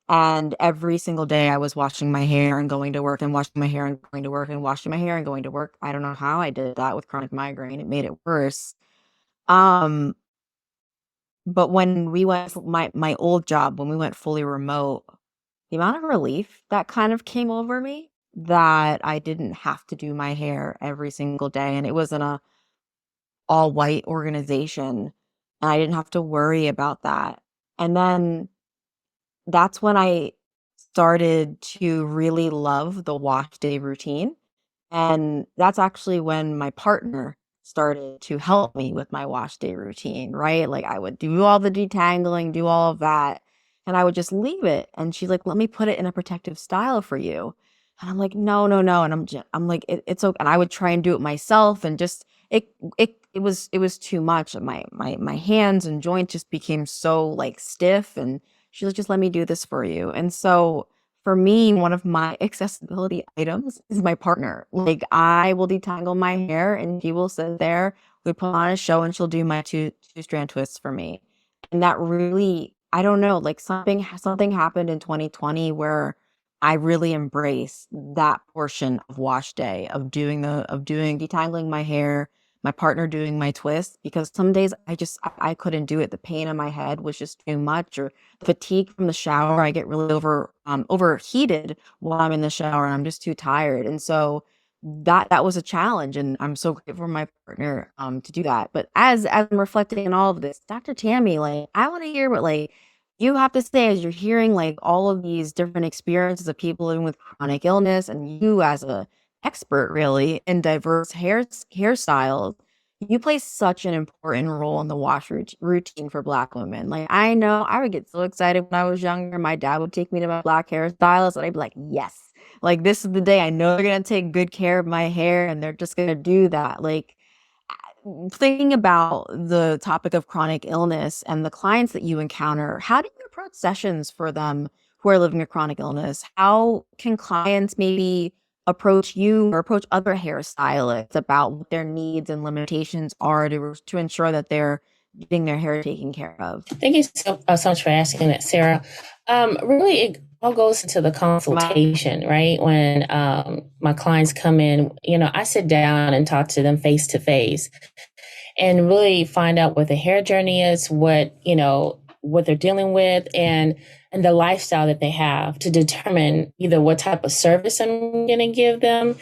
and every single day I was washing my hair and going to work and washing my hair and going to work and washing my hair and going to work. I don't know how I did that with chronic migraine. It made it worse. Um, but when we went my old job, when we went fully remote, the amount of relief that kind of came over me that I didn't have to do my hair every single day, and it was in a all white organization, and I didn't have to worry about that. And then that's when I started to really love the wash day routine. And that's actually when my partner started to help me with my wash day routine, right? Like I would do all the detangling, do all of that, and I would just leave it. And she's like, "Let me put it in a protective style for you." And I'm like, "No, no, no." And I'm like, it's okay. And I would try and do it myself, and just it was too much. My hands and joints just became so like stiff, and she's like, "Just let me do this for you." And so for me, one of my accessibility items is my partner. Like I will detangle my hair and she will sit there. We put on a show and she'll do my two strand twists for me. And that really, I don't know, like something happened in 2020 where I really embraced that portion of wash day of doing detangling my hair, my partner doing my twist, because some days I couldn't do it. The pain in my head was just too much, or fatigue from the shower. I get really overheated while I'm in the shower and I'm just too tired. And so that was a challenge, and I'm so grateful for my partner to do that. But as I'm reflecting on all of this, Dr. Tammy, like I want to hear what like you have to say as you're hearing like all of these different experiences of people living with chronic illness, and you as a expert really in diverse hairstyles, you play such an important role in the wash routine for Black women. Like, I know I would get so excited when I was younger. My dad would take me to my Black hairstylist, and I'd be like, yes, like this is the day I know they're going to take good care of my hair and they're just going to do that. Like, thinking about the topic of chronic illness and the clients that you encounter, how do you approach sessions for them who are living a chronic illness? How can clients maybe approach you or approach other hairstylists about what their needs and limitations are to ensure that they're getting their hair taken care of? Thank you so much for asking that, Sarah. Really, it all goes into the consultation, right? When my clients come in, I sit down and talk to them face to face and really find out what the hair journey is, what they're dealing with, and the lifestyle that they have, to determine either what type of service I'm going to give them.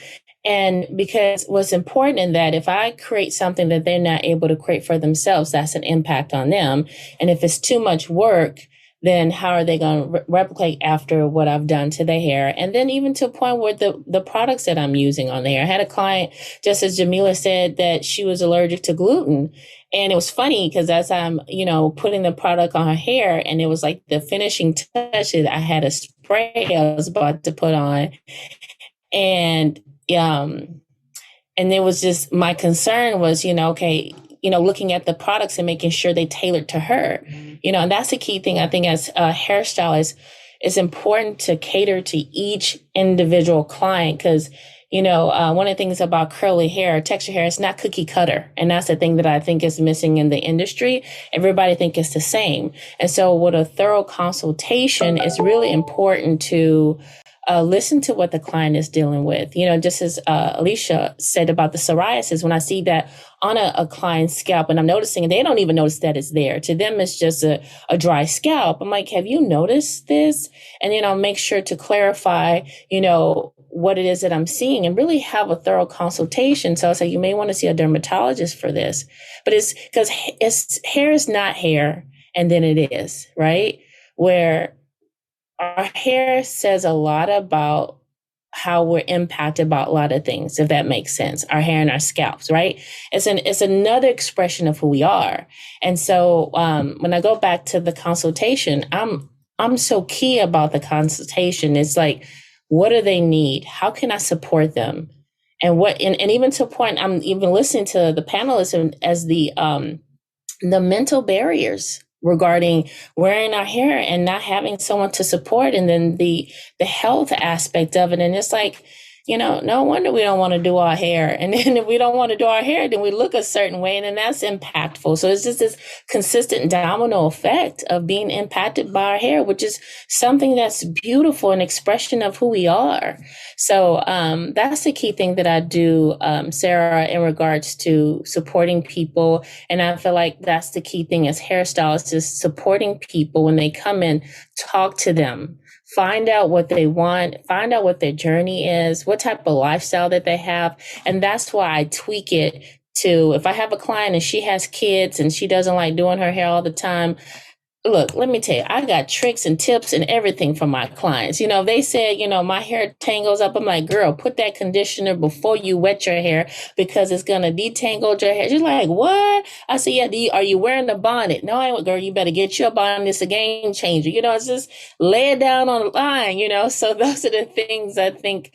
And because what's important in that, if I create something that they're not able to create for themselves, that's an impact on them. And if it's too much work, then how are they going to replicate after what I've done to their hair? And then even to a point where the products that I'm using on the hair. I had a client, just as Jamila said, that she was allergic to gluten. And it was funny because as I'm, putting the product on her hair, and it was like the finishing touch that I had a spray I was about to put on. And it was just, my concern was, okay, looking at the products and making sure they tailored to her, and that's the key thing. I think as a hairstylist, it's important to cater to each individual client because, one of the things about curly hair, texture hair, it's not cookie cutter. And that's the thing that I think is missing in the industry. Everybody think it's the same. And so with a thorough consultation, it's really important to listen to what the client is dealing with. Just as Alicia said about the psoriasis, when I see that on a client's scalp and I'm noticing, and they don't even notice that it's there. To them, it's just a dry scalp. I'm like, have you noticed this? And I'll make sure to clarify, what it is that I'm seeing and really have a thorough consultation. So I'll say, you may want to see a dermatologist for this. But it's because hair is not hair, and then it is, right? Where our hair says a lot about how we're impacted by a lot of things, if that makes sense. Our hair and our scalps, right? It's another expression of who we are. And so when I go back to the consultation, I'm so key about the consultation. It's like, what do they need? How can I support them? And and even to a point, I'm even listening to the panelists as the mental barriers regarding wearing our hair and not having someone to support, and then the health aspect of it. And it's like, no wonder we don't want to do our hair. And then if we don't want to do our hair, then we look a certain way, and then that's impactful. So it's just this consistent domino effect of being impacted by our hair, which is something that's beautiful, an expression of who we are. So that's the key thing that I do, Sarah, in regards to supporting people. And I feel like that's the key thing as hairstylists, is supporting people when they come in, talk to them. Find out what they want, find out what their journey is, what type of lifestyle that they have. And that's why I tweak it to, if I have a client and she has kids and she doesn't like doing her hair all the time, look, let me tell you, I got tricks and tips and everything for my clients. They said, my hair tangles up. I'm like, girl, put that conditioner before you wet your hair because it's going to detangle your hair. She's like, what? I said, yeah, are you wearing the bonnet? No, I ain't, girl, you better get your bonnet. It's a game changer. It's just lay it down on the line, So those are the things I think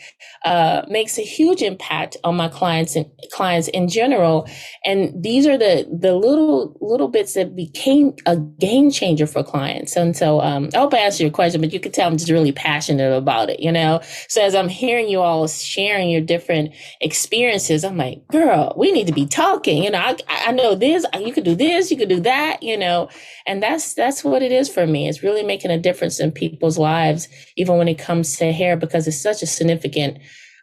makes a huge impact on my clients in general. And these are the little bits that became a game changer for clients. And so I hope I answered your question, but you can tell I'm just really passionate about it, So as I'm hearing you all sharing your different experiences, I'm like, girl, we need to be talking. I know this, you could do this, you could do that, and that's what it is for me. It's really making a difference in people's lives, even when it comes to hair, because it's such a significant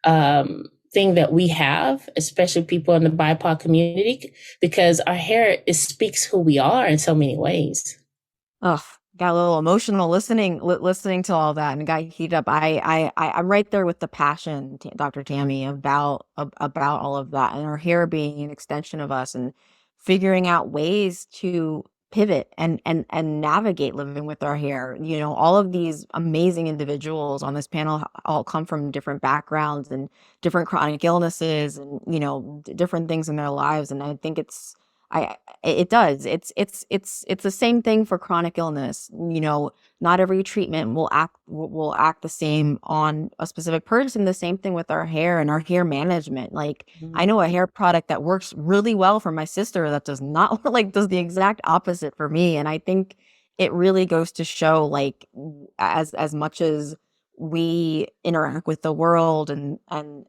thing that we have, especially people in the BIPOC community, because our hair speaks who we are in so many ways. Oh, got a little emotional listening to all that, and got heated up. I'm right there with the passion, Dr. Tammy, about all of that, and our hair being an extension of us, and figuring out ways to pivot and navigate living with our hair. All of these amazing individuals on this panel all come from different backgrounds and different chronic illnesses, and different things in their lives, and I think it's the same thing for chronic illness. Not every treatment will act the same on a specific person. The same thing with our hair and our hair management. Like, I know a hair product that works really well for my sister that does not does the exact opposite for me. And I think it really goes to show, like, as much as we interact with the world, and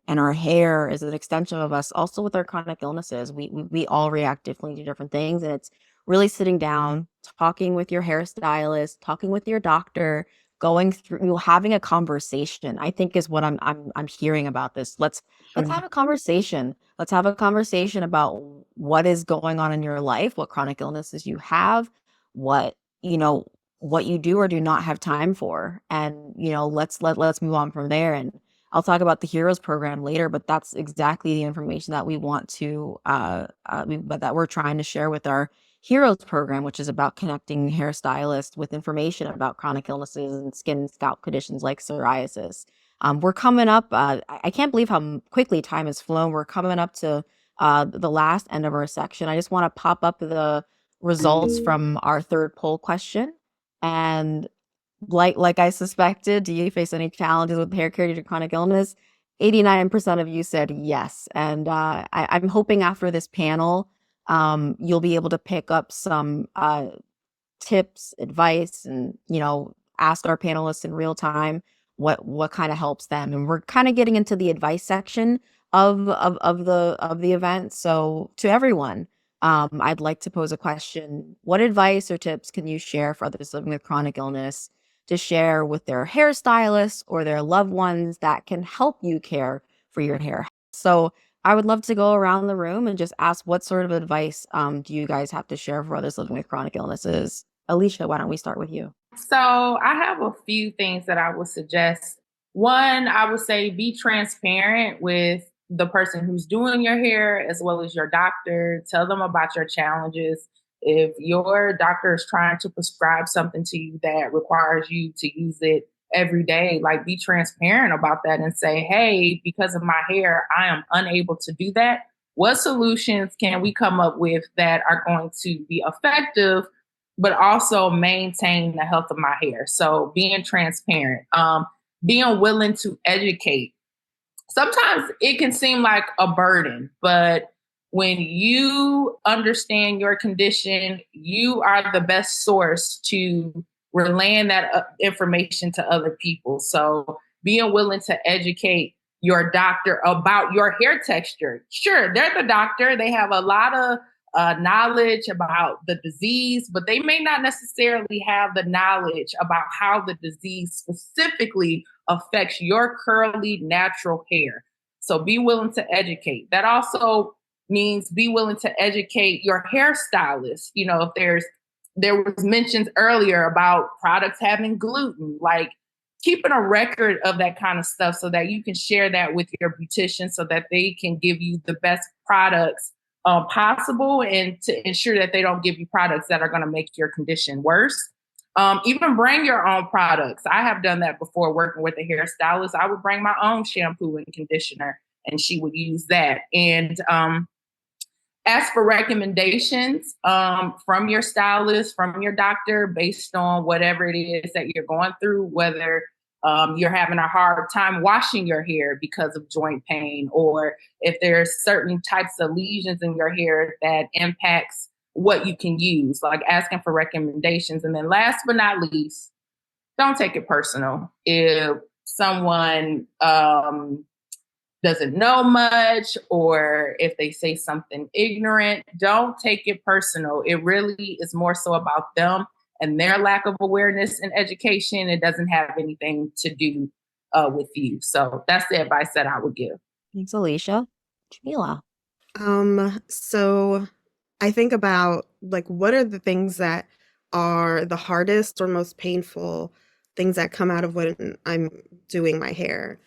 our hair is an extension of us, also with our chronic illnesses, we all react differently to different things. And it's really sitting down, talking with your hairstylist, talking with your doctor, going through, having a conversation, I think, is what I'm hearing about this. Let's have a conversation. Let's have a conversation about what is going on in your life, what chronic illnesses you have, what you do or do not have time for, and let's move on from there. And I'll talk about the Heroes program later, but that's exactly the information that we want to that we're trying to share with our Heroes program, which is about connecting hairstylists with information about chronic illnesses and skin and scalp conditions like psoriasis. We're coming up, I can't believe how quickly time has flown. We're coming up to the last end of our section. I just want to pop up the results from our third poll question. And like I suspected, do you face any challenges with hair care due to chronic illness? 89% of you said yes. And I'm hoping after this panel, you'll be able to pick up some tips, advice, and ask our panelists in real time what kind of helps them. And we're kind of getting into the advice section of the event. So to everyone, I'd like to pose a question. What advice or tips can you share for others living with chronic illness to share with their hairstylists or their loved ones that can help you care for your hair? So I would love to go around the room and just ask what sort of advice do you guys have to share for others living with chronic illnesses? Alicia, why don't we start with you? So I have a few things that I would suggest. One, I would say be transparent with the person who's doing your hair as well as your doctor. Tell them about your challenges. If your doctor is trying to prescribe something to you that requires you to use it every day, like be transparent about that and say, hey, because of my hair, I am unable to do that. What solutions can we come up with that are going to be effective but also maintain the health of my hair? So being transparent, being willing to educate. Sometimes it can seem like a burden, but when you understand your condition, you are the best source to relaying that information to other people. So being willing to educate your doctor about your hair texture. Sure, they're the doctor. They have a lot of knowledge about the disease, but they may not necessarily have the knowledge about how the disease specifically affects your curly natural hair. So be willing to educate. That also means be willing to educate your hairstylist. If there was mentions earlier about products having gluten, like keeping a record of that kind of stuff so that you can share that with your beautician so that they can give you the best products possible and to ensure that they don't give you products that are going to make your condition worse. Even bring your own products. I have done that before working with a hairstylist. I would bring my own shampoo and conditioner and she would use that. And ask for recommendations from your stylist, from your doctor, based on whatever it is that you're going through, whether you're having a hard time washing your hair because of joint pain, or if there's certain types of lesions in your hair that impacts what you can use, like asking for recommendations. And then last but not least, don't take it personal. If someone doesn't know much, or if they say something ignorant, don't take it personal. It really is more so about them and their lack of awareness and education. It doesn't have anything to do with you. So that's the advice that I would give. Thanks, Alicia. Jamila. So I think about what are the things that are the hardest or most painful things that come out of when I'm doing my hair.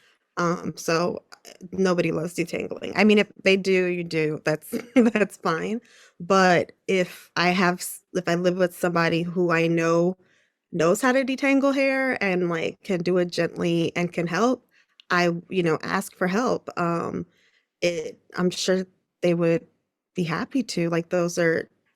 So nobody loves detangling. I mean, if they do, you do. That's that's fine. But if I live with somebody who I know knows how to detangle hair and can do it gently and can help, I ask for help. I'm sure they would be happy to.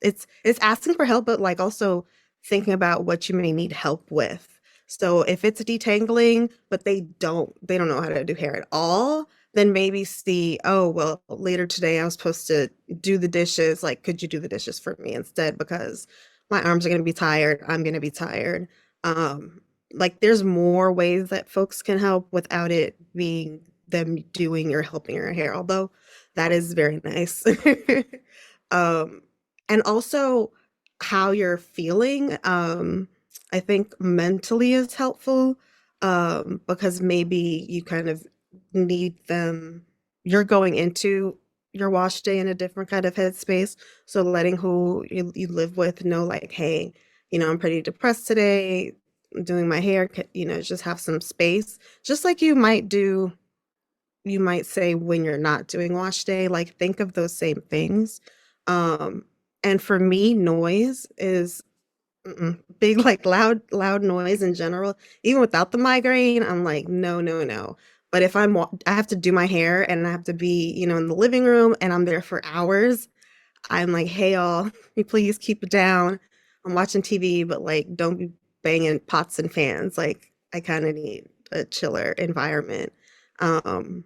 It's asking for help, but also thinking about what you may need help with. So if it's detangling, but they don't know how to do hair at all, then maybe see, oh, well, later today I was supposed to do the dishes. Could you do the dishes for me instead? Because my arms are going to be tired. I'm going to be tired. There's more ways that folks can help without it being them doing or helping your hair, although that is very nice. And also how you're feeling. I think mentally is helpful because maybe you kind of need them. You're going into your wash day in a different kind of headspace. So letting who you live with know, hey, I'm pretty depressed today. I'm doing my hair, just have some space. Just like you might say when you're not doing wash day, think of those same things. And for me, noise is big, like loud noise in general. Even without the migraine, I'm like, no, no, no. But if I have to do my hair and I have to be, in the living room and I'm there for hours, I'm like, hey, y'all, please keep it down. I'm watching TV, but like, don't be banging pots and fans. Like, I kind of need a chiller environment. Um,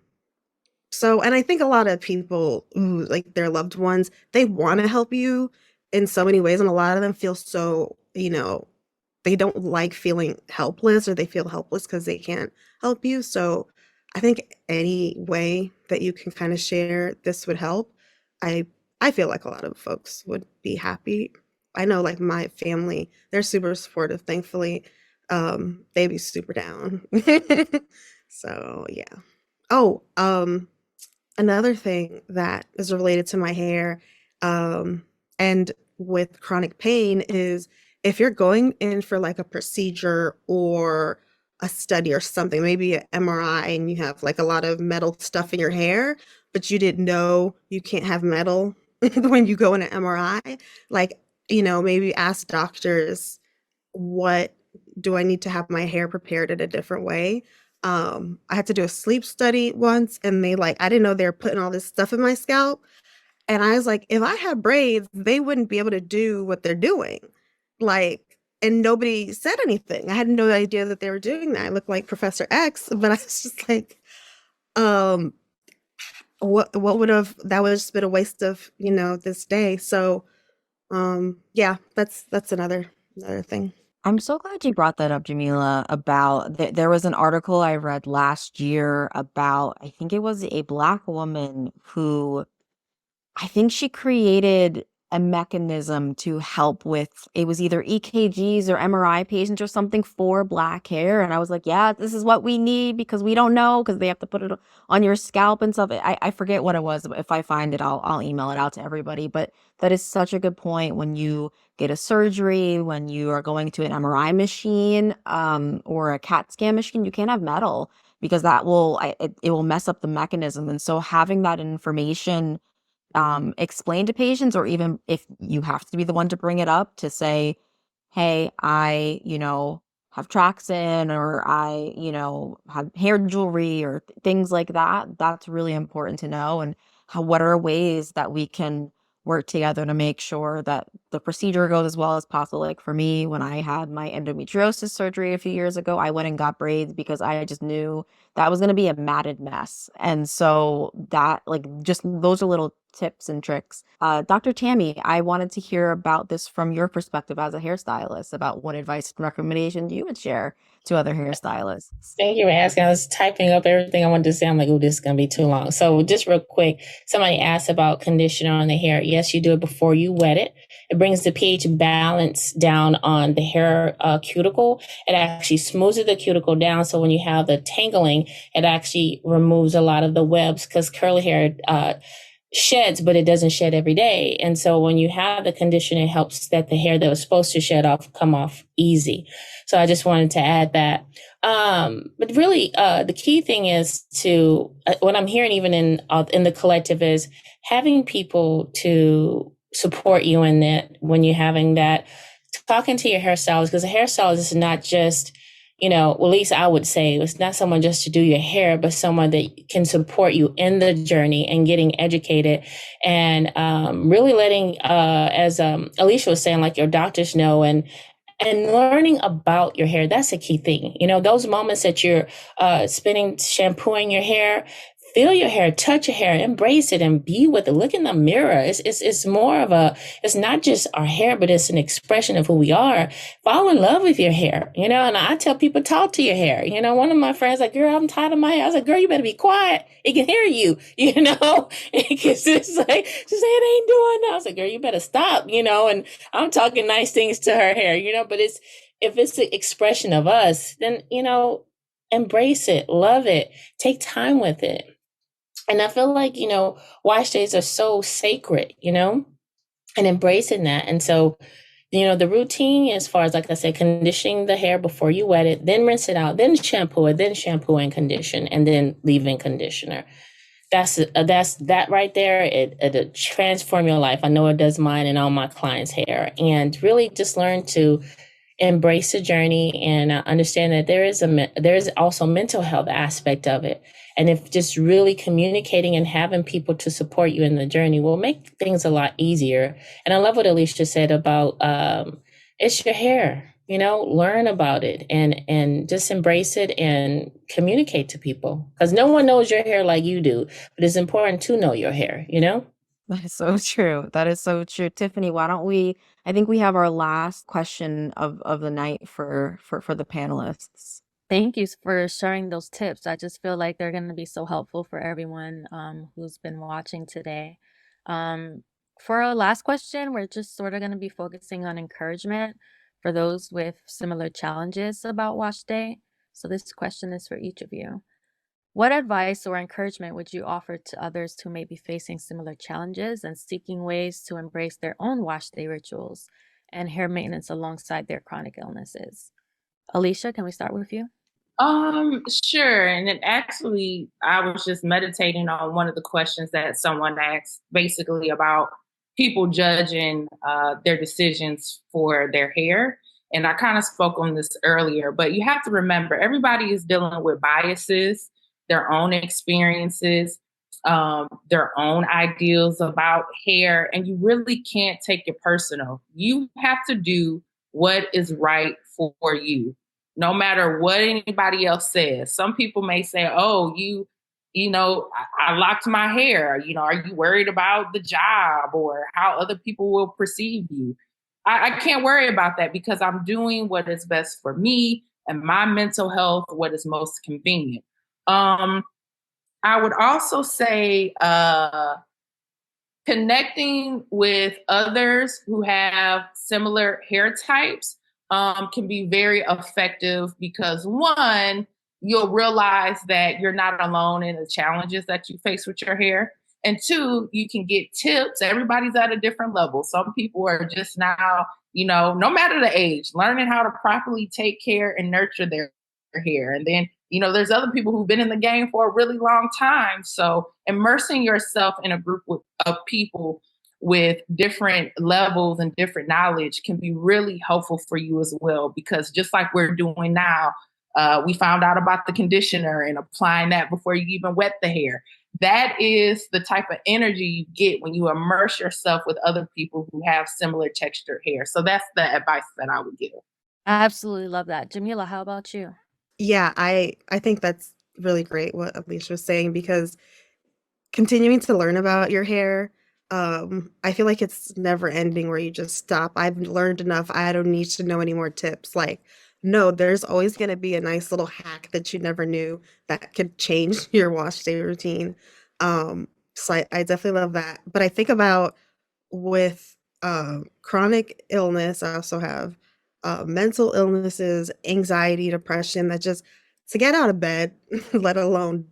so, and I think a lot of people who like their loved ones, they want to help you in so many ways. And a lot of them feel so, they don't like feeling helpless or they feel helpless because they can't help you. So I think any way that you can kind of share this would help. I I feel like a lot of folks would be happy. I know like my family, they're super supportive, thankfully. They'd be super down. So yeah. Oh, another thing that is related to my hair, and with chronic pain is if you're going in for like a procedure or a study or something, maybe an MRI, and you have like a lot of metal stuff in your hair, but you didn't know you can't have metal when you go in an MRI, like, maybe ask doctors, what do I need to have my hair prepared in a different way? I had to do a sleep study once and I didn't know they were putting all this stuff in my scalp. And I was like, if I had braids, they wouldn't be able to do what they're doing. Like, and nobody said anything. I had no idea that they were doing that. I looked like Professor X, but I was just like, um, what would have that would have just been a waste of, this day. So yeah, that's another thing. I'm so glad you brought that up, Jamila, about there was an article I read last year about, I think it was a Black woman who I think she created a mechanism to help with, it was either EKGs or MRI patients or something for Black hair. And I was like, yeah, this is what we need because we don't know because they have to put it on your scalp and stuff. I forget what it was. If I find it, I'll email it out to everybody. But that is such a good point. When you get a surgery, when you are going to an MRI machine, or a CAT scan machine, you can't have metal because that it will mess up the mechanism. And so having that information explain to patients, or even if you have to be the one to bring it up, to say, hey, I, have tracks in, or I, have hair jewelry or things like that. That's really important to know. And what are ways that we can work together to make sure that the procedure goes as well as possible. Like for me, when I had my endometriosis surgery a few years ago, I went and got braids because I just knew that was going to be a matted mess. And so that, like, just those are little tips and tricks. Dr. Tammy, I wanted to hear about this from your perspective as a hairstylist, about what advice and recommendations you would share to other hairstylists. Thank you for asking. I was typing up everything I wanted to say. I'm like, oh, this is going to be too long. So just real quick, somebody asked about conditioner on the hair. Yes, you do it before you wet it. It brings the pH balance down on the hair cuticle. It actually smooths the cuticle down. So when you have the tangling, it actually removes a lot of the webs, because curly hair sheds, but it doesn't shed every day. And so when you have the conditioner, it helps that the hair that was supposed to shed off come off easy. So I just wanted to add that. But really, the key thing is to what I'm hearing even in the collective is having people to support you in that when you're having that, talking to your hairstylist, because a hairstylist is not just, well, at least I would say it's not someone just to do your hair, but someone that can support you in the journey and getting educated and really letting, as Alicia was saying, like your doctors know, and learning about your hair. That's a key thing. Those moments that you're spending shampooing your hair, feel your hair, touch your hair, embrace it, and be with it. Look in the mirror. It's more of it's not just our hair, but it's an expression of who we are. Fall in love with your hair, and I tell people, talk to your hair. One of my friends like, girl, I'm tired of my hair. I was like, girl, you better be quiet. It can hear you, because it's like, she said, it ain't doing that. I was like, girl, you better stop, and I'm talking nice things to her hair, but if it's the expression of us, then, embrace it, love it, take time with it. And I feel like, wash days are so sacred, and embracing that. And so, the routine, as far as, like I said, conditioning the hair before you wet it, then rinse it out, then shampoo it, then shampoo and condition, and then leave in conditioner. that's that right there. It transform your life. I know it does mine and all my clients' hair. And really just learn to embrace the journey and understand that there is also mental health aspect of it. And if just really communicating and having people to support you in the journey will make things a lot easier. And I love what Alicia said about it's your hair. Learn about it and just embrace it and communicate to people, because no one knows your hair like you do. But it's important to know your hair. That is so true. That is so true. Tiffany, why don't I think we have our last question of the night for the panelists. Thank you for sharing those tips. I just feel like they're going to be so helpful for everyone who's been watching today. For our last question, we're just sort of going to be focusing on encouragement for those with similar challenges about wash day. So this question is for each of you. What advice or encouragement would you offer to others who may be facing similar challenges and seeking ways to embrace their own wash day rituals and hair maintenance alongside their chronic illnesses? Alicia, can we start with you? Sure. And then actually, I was just meditating on one of the questions that someone asked, basically about people judging their decisions for their hair. And I kind of spoke on this earlier, but you have to remember everybody is dealing with biases, their own experiences, their own ideals about hair, and you really can't take it personal. You have to do what is right for you, no matter what anybody else says. Some people may say, oh, I locked my hair. Are you worried about the job or how other people will perceive you? I can't worry about that because I'm doing what is best for me and my mental health, what is most convenient. I would also say connecting with others who have similar hair types can be very effective because one, you'll realize that you're not alone in the challenges that you face with your hair. And two, you can get tips. Everybody's at a different level. Some people are just now, no matter the age, learning how to properly take care and nurture their hair. And then, there's other people who've been in the game for a really long time. So immersing yourself in a group of people with different levels and different knowledge can be really helpful for you as well. Because just like we're doing now, we found out about the conditioner and applying that before you even wet the hair. That is the type of energy you get when you immerse yourself with other people who have similar textured hair. So that's the advice that I would give. I absolutely love that. Jamila, how about you? Yeah, I think that's really great what Alicia was saying, because continuing to learn about your hair, I feel like it's never ending where you just stop. I've learned enough. I don't need to know any more tips. Like, no, there's always going to be a nice little hack that you never knew that could change your wash day routine. So I definitely love that. But I think about with chronic illness, I also have mental illnesses, anxiety, depression, that just to get out of bed, let alone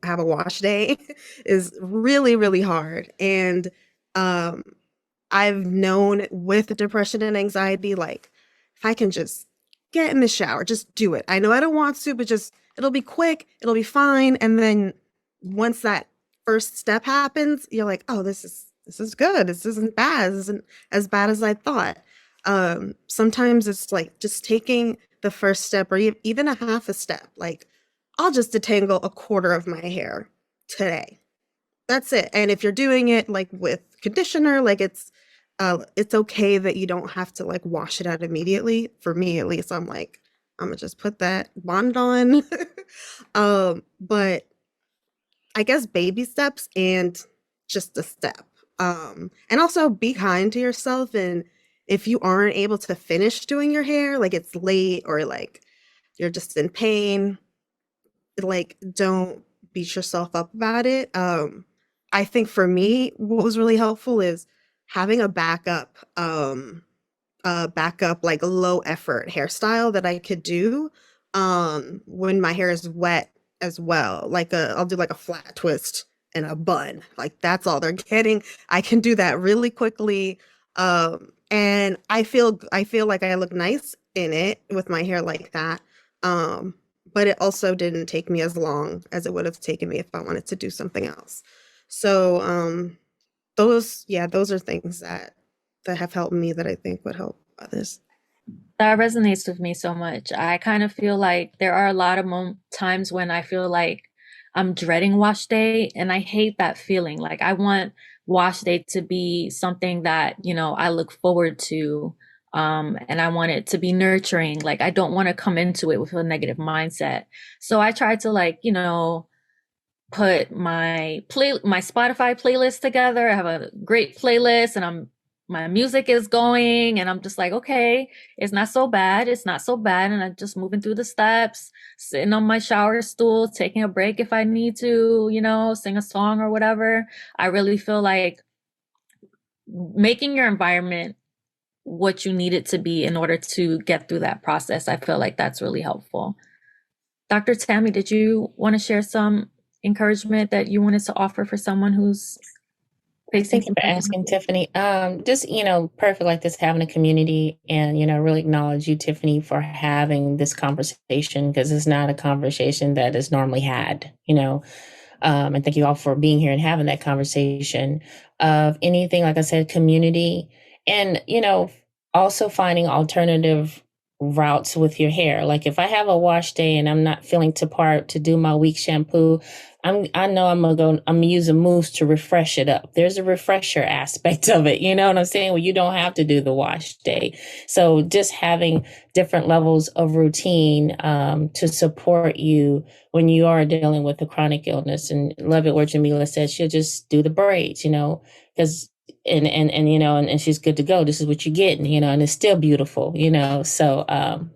have a wash day, is really, really hard. And um, I've known with depression and anxiety, like if I can just get in the shower, just do it. I know I don't want to, but just it'll be quick, it'll be fine. And then once that first step happens, you're like, oh, this is good. This isn't bad. This isn't as bad as I thought. Sometimes it's like just taking the first step or even a half a step. Like, I'll just detangle a quarter of my hair today. That's it. And if you're doing it like with conditioner, like it's okay that you don't have to like wash it out immediately. For me, at least, I'm like, I'm gonna just put that bond on. But I guess baby steps and just a step. And also be kind to yourself. And if you aren't able to finish doing your hair, like it's late or like you're just in pain, like don't beat yourself up about it. I think for me, what was really helpful is having a backup like low effort hairstyle that I could do when my hair is wet as well. Like I'll do like a flat twist and a bun. Like that's all they're getting. I can do that really quickly. And I feel like I look nice in it with my hair like that. but it also didn't take me as long as it would have taken me if I wanted to do something else. So those are things that have helped me that I think would help others. That resonates with me so much. I kind of feel like there are a lot of times when I feel like I'm dreading wash day, and I hate that feeling. Like I want wash day to be something that, I look forward to. And I want it to be nurturing. Like I don't want to come into it with a negative mindset. So I try to put my Spotify playlist together. I have a great playlist, and my music is going, and I'm just like, okay, it's not so bad. It's not so bad. And I'm just moving through the steps, sitting on my shower stool, taking a break if I need to, sing a song or whatever. I really feel like making your environment what you need it to be in order to get through that process. I feel like that's really helpful. Dr. Tammy, did you want to share some encouragement that you wanted to offer for someone who's facing? Thank you for asking, Tiffany. Just, perfect like this, having a community, and, really acknowledge you, Tiffany, for having this conversation, because it's not a conversation that is normally had, and thank you all for being here and having that conversation of anything, like I said, community, and, also finding alternative routes with your hair. Like if I have a wash day and I'm not feeling to do my week shampoo, I know I'm gonna use a mousse to refresh it up. There's a refresher aspect of it. You know what I'm saying? Well, you don't have to do the wash day. So just having different levels of routine to support you when you are dealing with a chronic illness. And love it where Jamila says she'll just do the braids, because and she's good to go. This is what you're getting, and it's still beautiful, So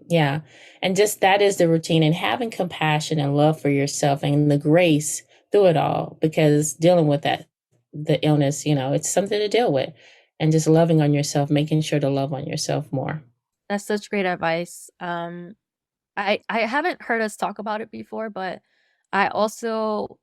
yeah. And just that is the routine, and having compassion and love for yourself and the grace through it all, because dealing with the illness, it's something to deal with, and just loving on yourself, making sure to love on yourself more. That's such great advice. I haven't heard us talk about it before, but I also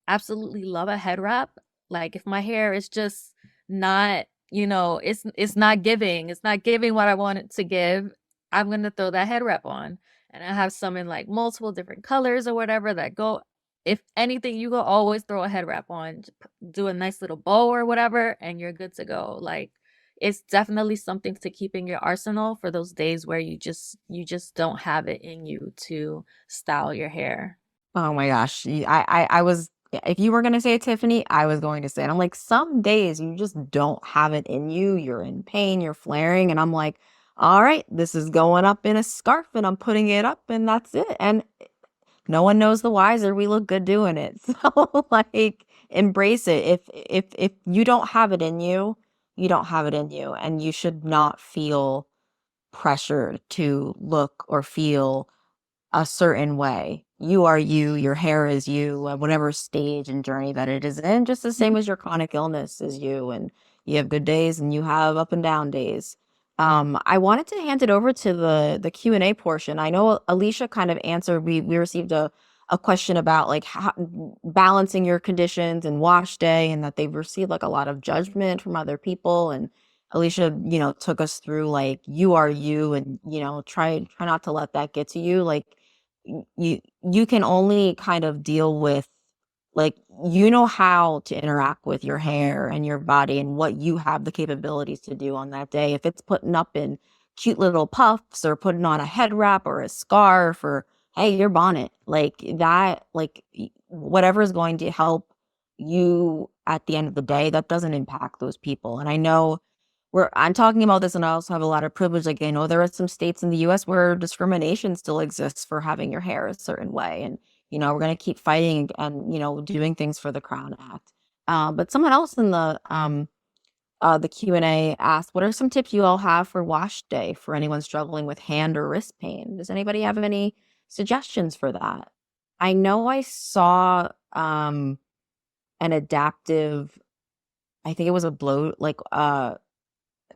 absolutely love a head wrap. Like if my hair is just not, it's not giving what I want it to give, I'm gonna throw that head wrap on. And I have some in like multiple different colors or whatever that go. If anything, you can always throw a head wrap on, do a nice little bow or whatever, and you're good to go. Like it's definitely something to keep in your arsenal for those days where you just don't have it in you to style your hair. Oh my gosh. I was, if you were going to say it, Tiffany, I was going to say it. I'm like, some days you just don't have it in you. You're in pain, you're flaring. And I'm like, all right, this is going up in a scarf and I'm putting it up and that's it. And no one knows the wiser. We look good doing it. So like embrace it. If you don't have it in you, you don't have it in you. And you should not feel pressured to look or feel a certain way. You are you, your hair is you, at whatever stage and journey that it is in, just the same as your chronic illness is you. And you have good days and you have up and down days. I wanted to hand it over to the Q&A portion. I know Alicia kind of answered, we received a question about like how, balancing your conditions and wash day, and that they've received like a lot of judgment from other people. And Alicia, took us through like you are you, and try not to let that get to you. Like you can only kind of deal with, like, how to interact with your hair and your body and what you have the capabilities to do on that day. If it's putting up in cute little puffs or putting on a head wrap or a scarf or hey, your bonnet, like that, like whatever is going to help you at the end of the day, that doesn't impact those people. And I know I'm talking about this, and I also have a lot of privilege. Like I know there are some states in the US where discrimination still exists for having your hair a certain way. And we're going to keep fighting and doing things for the Crown Act. But someone else in the Q&A asked, what are some tips you all have for wash day for anyone struggling with hand or wrist pain? Does anybody have any suggestions for that? I know I saw an adaptive, I think it was a blow, like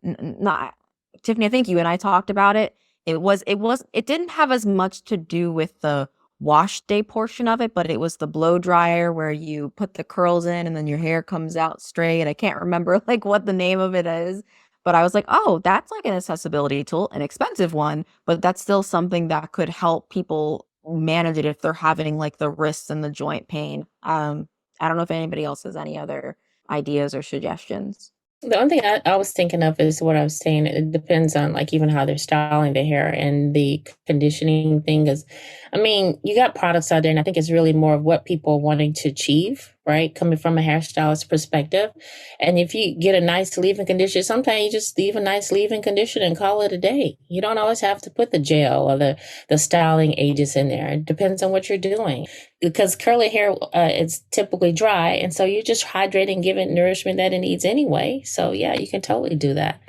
not Tiffany, I think you and I talked about it. It didn't have as much to do with the wash day portion of it, but it was the blow dryer where you put the curls in and then your hair comes out straight. I can't remember like what the name of it is, but I was like, oh, that's like an accessibility tool, an expensive one, but that's still something that could help people manage it if they're having like the wrists and the joint pain. I don't know if anybody else has any other ideas or suggestions. The only thing I was thinking of is what I was saying. It depends on like even how they're styling the hair and the conditioning thing. Is, I mean, you got products out there, and I think it's really more of what people are wanting to achieve, right? Coming from a hairstylist perspective. And if you get a nice leave-in conditioner, sometimes you just leave a nice leave-in conditioner and call it a day. You don't always have to put the gel or the styling agents in there. It depends on what you're doing, because curly hair is typically dry, and so you're just hydrating, giving nourishment that it needs anyway. So yeah, you can totally do that.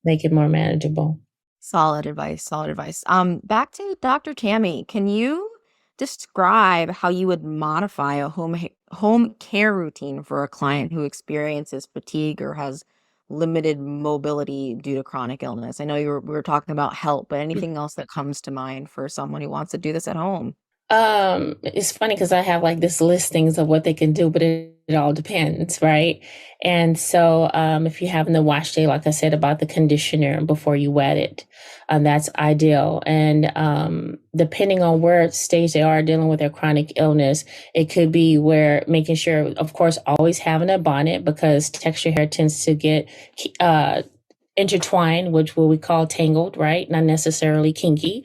Make it more manageable. Solid advice, solid advice. Back to Dr. Tammy. Can you describe how you would modify a home care routine for a client who experiences fatigue or has limited mobility due to chronic illness? I know we were talking about help, but anything else that comes to mind for someone who wants to do this at home? It's funny because I have like this listings of what they can do, but it all depends, right? And so, if you're having the wash day, like I said about the conditioner before you wet it, that's ideal. And depending on where stage they are dealing with their chronic illness, it could be where making sure, of course, always having a bonnet, because texture hair tends to get intertwined, which what we call tangled, right? Not necessarily kinky.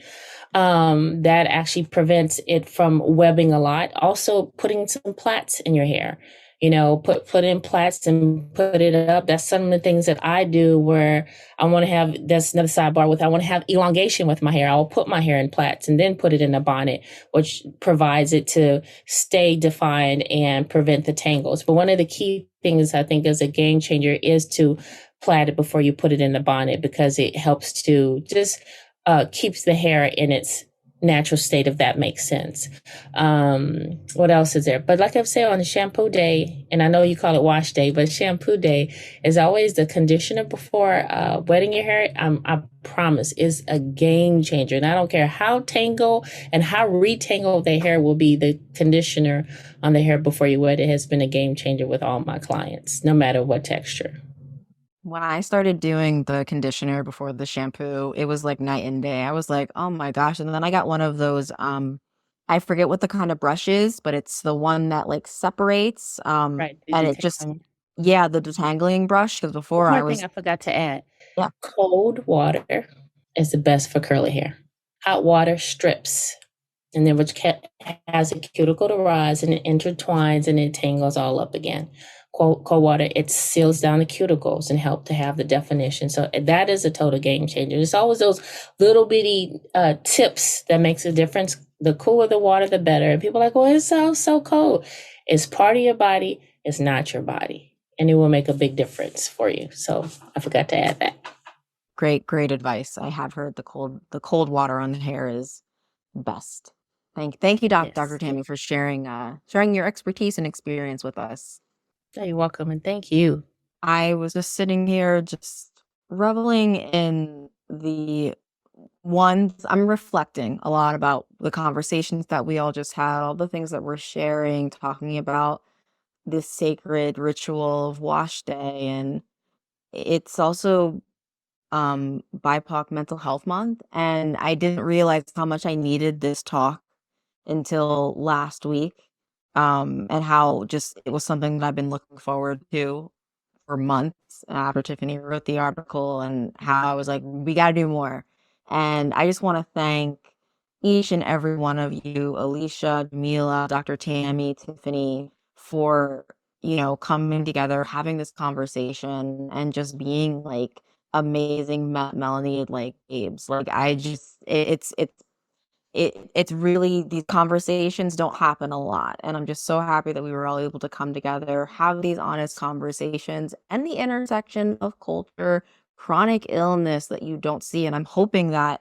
That actually prevents it from webbing a lot. Also, putting some plaits in your hair. Put in plaits and put it up. That's some of the things that I do where I want to have, that's another sidebar with, I want to have elongation with my hair. I will put my hair in plaits and then put it in a bonnet, which provides it to stay defined and prevent the tangles. But one of the key things I think is a game changer is to plait it before you put it in the bonnet, because it helps to just keeps the hair in its natural state, if that makes sense. What else is there? But like I've said, on the shampoo day, and I know you call it wash day, but shampoo day is always the conditioner before wetting your hair. I promise is a game changer. And I don't care how tangled and how retangled the hair will be, the conditioner on the hair before you wet it has been a game changer with all my clients, no matter what texture. When I started doing the conditioner before the shampoo, it was like night and day. I was like, oh my gosh. And then I got one of those, I forget what the kind of brush is, but it's the one that like separates, Right. and it just, yeah, the detangling brush. Because before One I more was, thing I forgot to add. yeah, Cold water is the best for curly hair. Hot water strips, and then which has a cuticle to rise, and it intertwines and it tangles all up again. Cold water, it seals down the cuticles and help to have the definition. So that is a total game changer. It's always those little bitty tips that makes a difference. The cooler the water, the better. And people are like, well, it's so cold. It's part of your body. It's not your body. And it will make a big difference for you. So I forgot to add that. great advice. I have heard the cold water on the hair is best. Thank you, Dr. Yes. Tammy, for sharing your expertise and experience with us. You're welcome, and thank you. I was just sitting here just reveling in the ones I'm reflecting a lot about the conversations that we all just had, all the things that we're sharing, talking about this sacred ritual of wash day. And it's also BIPOC Mental Health Month. And I didn't realize how much I needed this talk until last week. And how just it was something that I've been looking forward to for months after Tiffany wrote the article, and how I was like, we got to do more. And I just want to thank each and every one of you, Alicia, Jamila, Dr. Tammy, Tiffany, for, coming together, having this conversation, and just being like amazing Melanie like babes. Like I just, it's really, these conversations don't happen a lot, and I'm just so happy that we were all able to come together, have these honest conversations, and the intersection of culture, chronic illness that you don't see. And I'm hoping that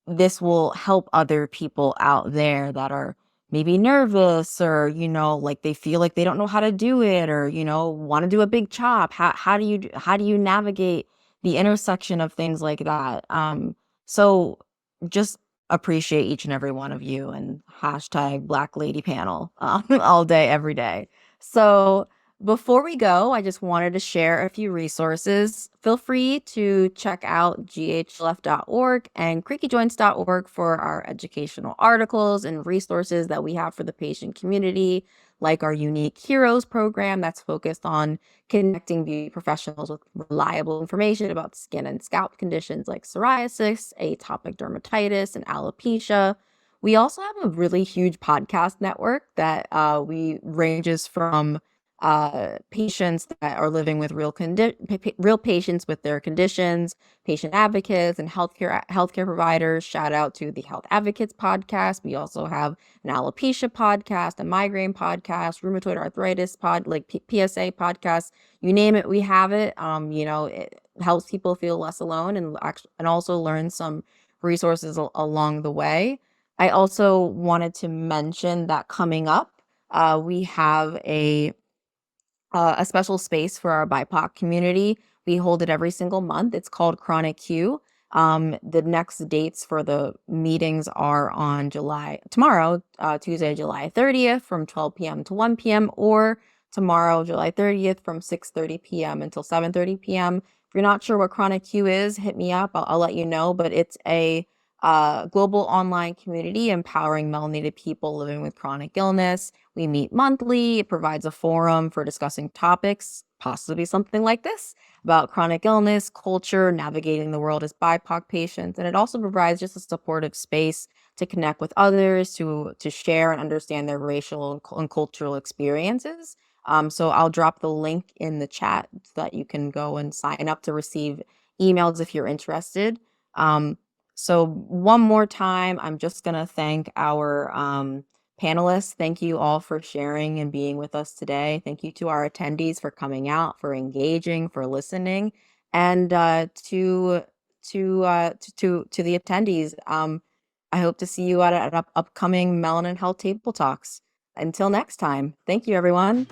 this will help other people out there that are maybe nervous, or like they feel like they don't know how to do it, or want to do a big chop. How do you navigate the intersection of things like that? So just appreciate each and every one of you, and hashtag Black Lady Panel all day every day. So Before we go, I just wanted to share a few resources. Feel free to check out ghlf.org and creakyjoints.org for our educational articles and resources that we have for the patient community, like our Unique Heroes program that's focused on connecting beauty professionals with reliable information about skin and scalp conditions like psoriasis, atopic dermatitis, and alopecia. We also have a really huge podcast network that we ranges from patients that are living with real patients with their conditions, patient advocates, and healthcare providers. Shout out to the Health Advocates podcast. We also have an alopecia podcast, a migraine podcast, rheumatoid arthritis PSA podcast. You name it, we have it. It helps people feel less alone and also learn some resources along the way. I also wanted to mention that coming up, we have a special space for our BIPOC community. We hold it every single month. It's called Chronic Q. The next dates for the meetings are on tomorrow, Tuesday, July 30th from 12 p.m. to 1 p.m. or tomorrow, July 30th from 6:30 p.m. until 7:30 p.m. If you're not sure what Chronic Q is, hit me up. I'll let you know, but it's a global online community empowering melanated people living with chronic illness. We meet monthly. It provides a forum for discussing topics, possibly something like this, about chronic illness, culture, navigating the world as BIPOC patients. And it also provides just a supportive space to connect with others, to share and understand their racial and cultural experiences. So I'll drop the link in the chat so that you can go and sign up to receive emails if you're interested. So one more time, I'm just going to thank our panelists. Thank you all for sharing and being with us today. Thank you to our attendees for coming out, for engaging, for listening, and to the attendees. I hope to see you at upcoming Melanin Health Table Talks. Until next time, thank you, everyone.